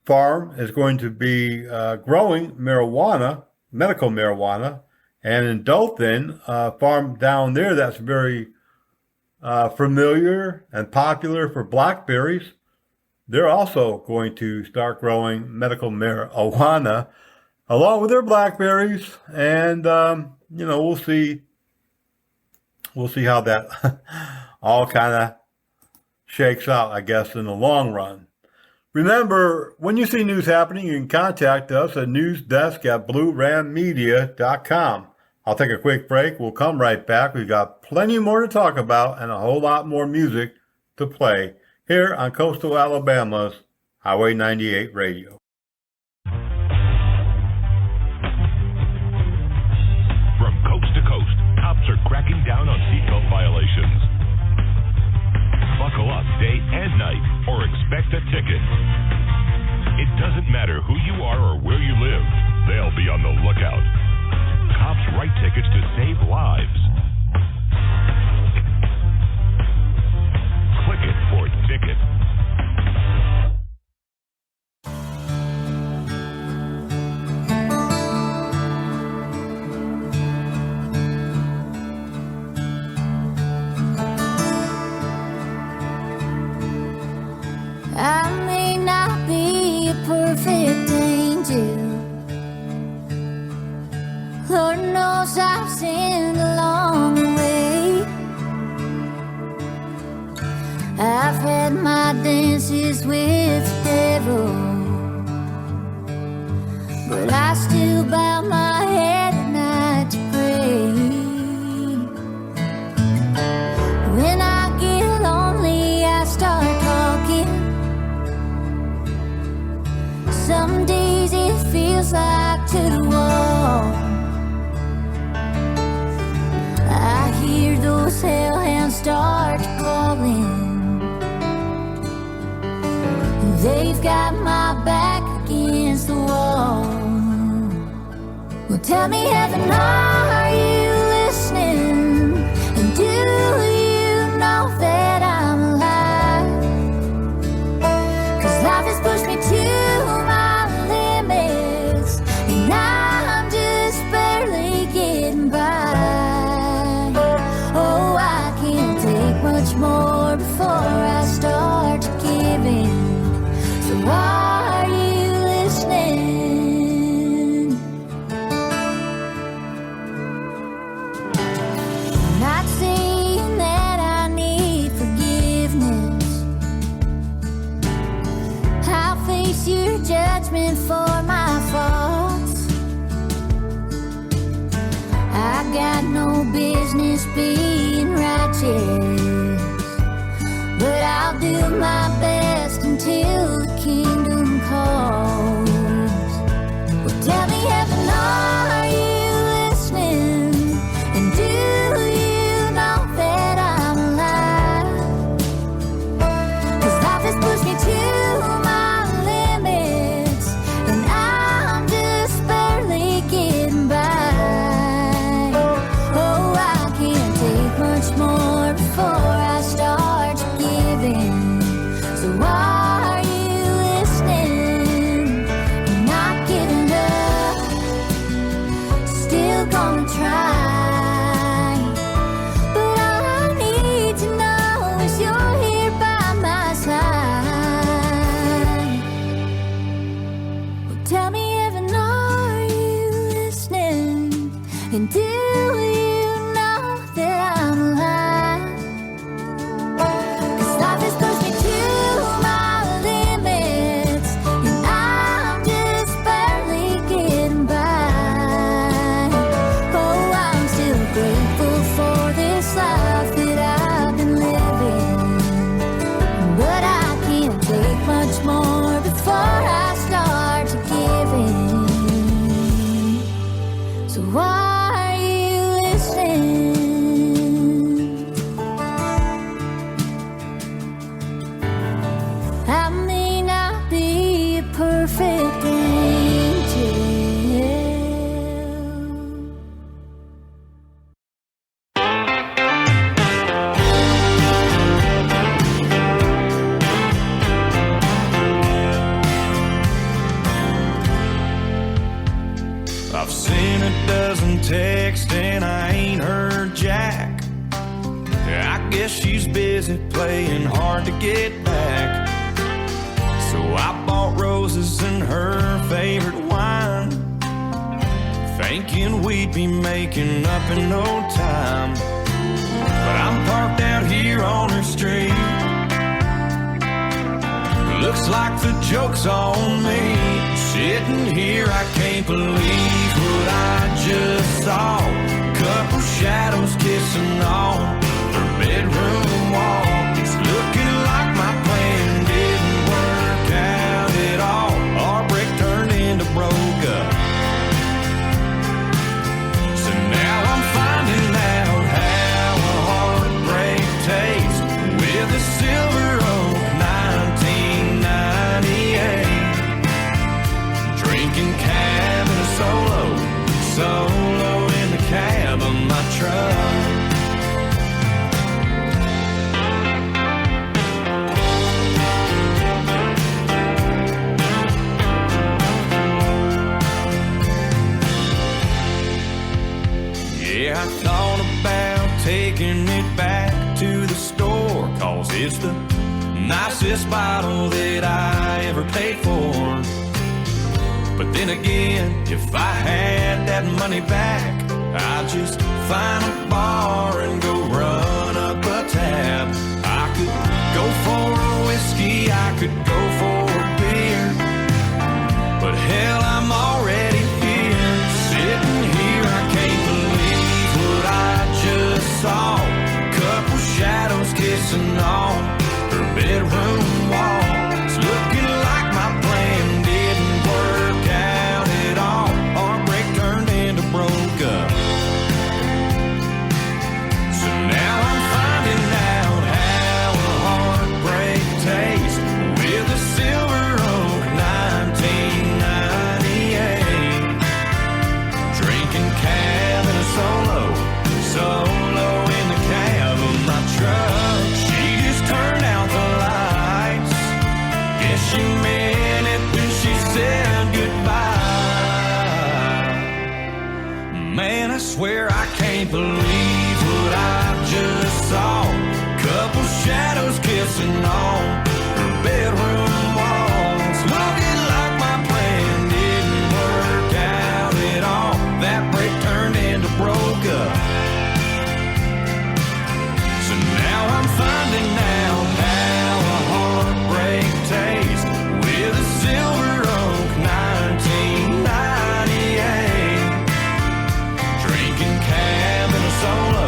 farm is going to be growing marijuana, medical marijuana. And in Dothan, a farm down there that's very familiar and popular for blackberries, they're also going to start growing medical marijuana along with their blackberries. And, we'll see how that all kind of shakes out, I guess, in the long run. Remember, when you see news happening, you can contact us at newsdesk@bluerammedia.com. I'll take a quick break. We'll come right back. We've got plenty more to talk about and a whole lot more music to play here on Coastal Alabama's Highway 98 Radio. From coast to coast, cops are cracking down on seatbelt violations. Buckle up day and night or expect a ticket. It doesn't matter who you are or where you live, they'll be on the lookout. Cops write tickets to save lives. Click it for ticket. I may not be a perfect angel. Lord knows I've sinned along the way. I've had my dances with the devil, but I still bow my head at night to pray. When I get lonely, I start talking. Some days it feels like to the wall. I hear those hellhounds start calling. They've got my back against the wall. Well, tell me, heaven, are you listening? And do you know that I'm alive? 'Cause life has pushed me to my limits, and I'm just barely getting by. Oh, I can't take much more before I start to give in. So are you listening? I'm not saying that I need forgiveness. I'll face your judgment for my faults. I got no business being righteous. I'll do my best until the kingdom calls. Well, tell me, heaven, are you listening? And do you know that I'm alive? 'Cause life has pushed me to my limits, and I'm just barely getting by. Oh, I can't take much more before I start giving. So are you listening? I'm not giving up, still gonna try. But all I need to know is you're here by my side. Well, tell me, heaven, are you listening? And do you know that I'm alive? 'Cause life has pushed me to my limits, and I'm just barely getting by. Oh, I'm still grateful for this life that I've been living, but I can't take much more before I start giving. So are you listening? I may not be a perfect angel. I've seen a dozen texts and I ain't heard Jack. I guess she's busy playing hard to get back. So I bought roses and her favorite wine, thinking we'd be making up in no time. But I'm parked out here on her street. Looks like the joke's on me. Sitting here, I can't believe what I just saw. Couple shadows kissing on her bedroom wall. It's looking like my plan didn't work out at all. Our break turned into broke up. So now I'm finding out how a heartbreak tastes with a silver oak 1998. Drinking cab and a solo in the cab of my truck. Yeah, I thought about taking it back to the store, 'cause it's the nicest bottle that I ever paid for. But then again, if I had that money back, I'd just find a bar and go run up a tab. I could go for a whiskey, I could go for a beer, but hell, I'm already here. Sitting here, I can't believe what I just saw. Couple shadows kissing on her bedroom wall. It's looking like my plan didn't work out at all. Our break turned into broke up. So now I'm finding out how a heartbreak tastes with a silver oak 1998. Drinking cab and a solo in the cab of my truck. She just turned out the lights. Guess she meant it when she said goodbye. Man, I swear I can't believe what I just saw. Couple shadows kissing on her bedroom walls. Looking like my plan didn't work out at all. That break turned into broke up. So now I'm finding out how a heartbreak tastes with a silver oak 1998. Drinking cab and a solo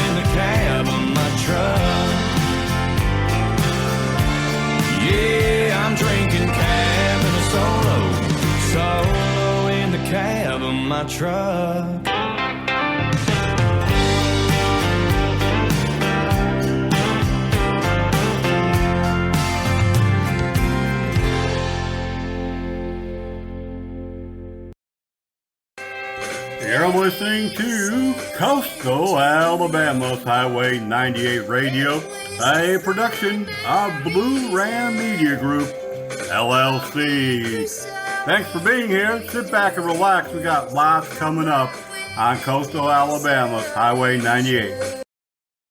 in the cab of my truck. my truck. You're listening to Coastal Alabama's Highway 98 Radio, a production of Blue Ram Media Group, LLC. Thanks for being here. Sit back and relax. We got lots coming up on Coastal Alabama's Highway 98.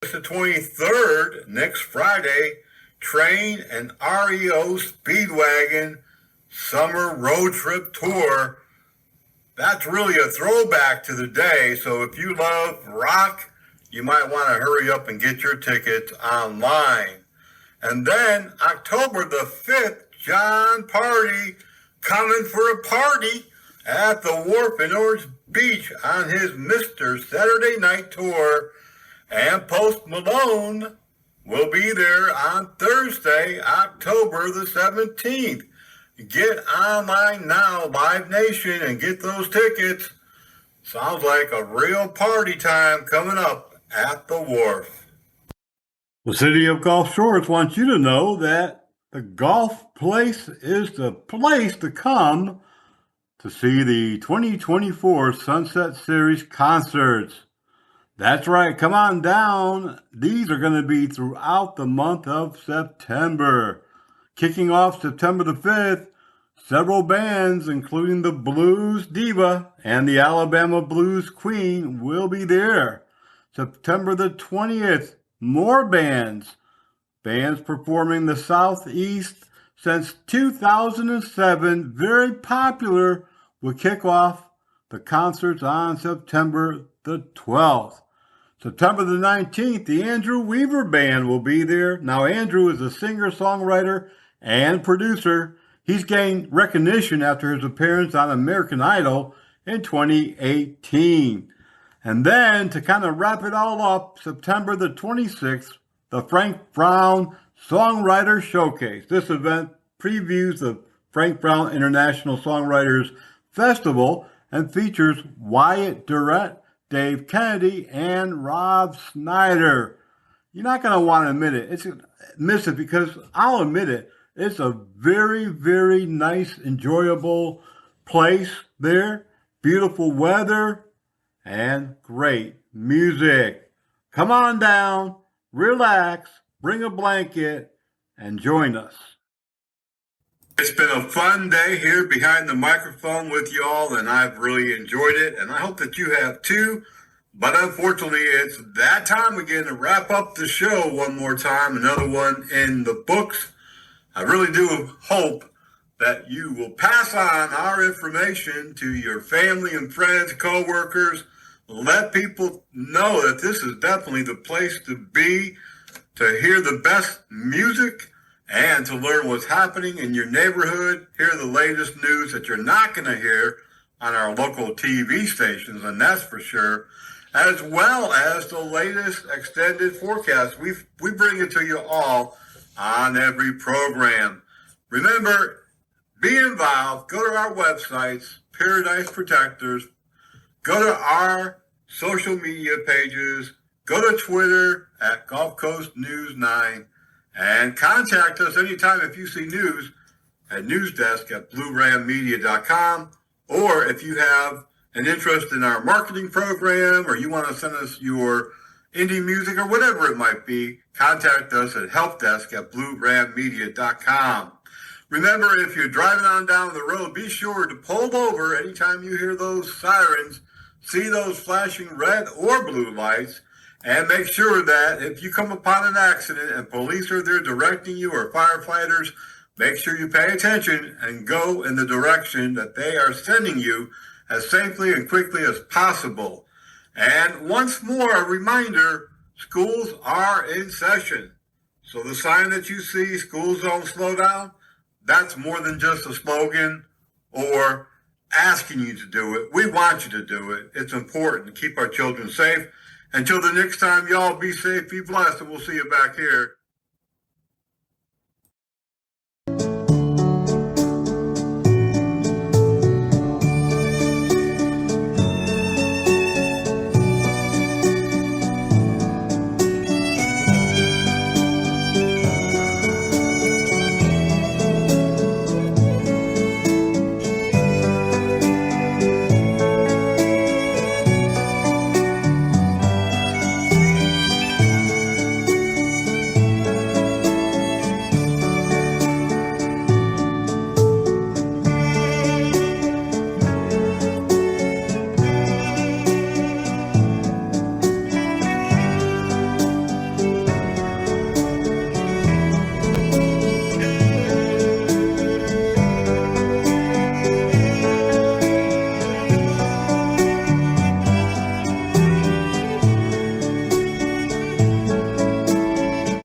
It's the 23rd, next Friday, Train and REO Speedwagon Summer Road Trip Tour. That's really a throwback to the day, so if you love rock, you might want to hurry up and get your tickets online. And then October the 5th, John Party coming for a party at the Wharf in Orange Beach on his Mr. Saturday Night Tour. And Post Malone will be there on Thursday, October the 17th. Get online now, Live Nation, and get those tickets. Sounds like a real party time coming up at the Wharf. The City of Gulf Shores wants you to know that the Golf Place is the place to come to see the 2024 Sunset Series concerts. That's right, come on down. These are going to be throughout the month of September. Kicking off September the 5th, several bands, including the Blues Diva and the Alabama Blues Queen, will be there. September the 20th, more bands. Bands performing the Southeast since 2007, very popular, will kick off the concerts on September the 12th. September the 19th, the Andrew Weaver Band will be there. Now, Andrew is a singer-songwriter and producer. He's gained recognition after his appearance on American Idol in 2018. And then, to kind of wrap it all up, September the 26th, the Frank Brown Songwriter Showcase. This event previews the Frank Brown International Songwriters Festival and features Wyatt Durrett, Dave Kennedy, and Rob Snyder. You're not going to want to miss it because I'll admit it. It's a very, very nice, enjoyable place there. Beautiful weather and great music. Come on down, relax, bring a blanket, and join us. It's been a fun day here behind the microphone with y'all, and I've really enjoyed it, and I hope that you have too. But unfortunately, it's that time again to wrap up the show one more time, another one in the books. I really do hope that you will pass on our information to your family and friends, co-workers. Let people know that this is definitely the place to be, to hear the best music and to learn what's happening in your neighborhood, hear the latest news that you're not going to hear on our local TV stations, and that's for sure, as well as the latest extended forecast. We bring it to you all on every program. Remember, be involved. Go to our websites, Paradise Protectors. Go to our social media pages. Go to Twitter at Gulf Coast News 9. And contact us anytime if you see news at newsdesk at bluerammedia.com. Or if you have an interest in our marketing program or you want to send us your indie music or whatever it might be, contact us at helpdesk at bluerammedia.com. Remember, if you're driving on down the road, be sure to pull over anytime you hear those sirens, see those flashing red or blue lights, and make sure that if you come upon an accident and police are there directing you or firefighters, make sure you pay attention and go in the direction that they are sending you as safely and quickly as possible. And once more, a reminder, schools are in session. So the sign that you see, school zone slow down, that's more than just a slogan or asking you to do it. We want you to do it. It's important to keep our children safe. Until the next time, y'all be safe, be blessed, and we'll see you back here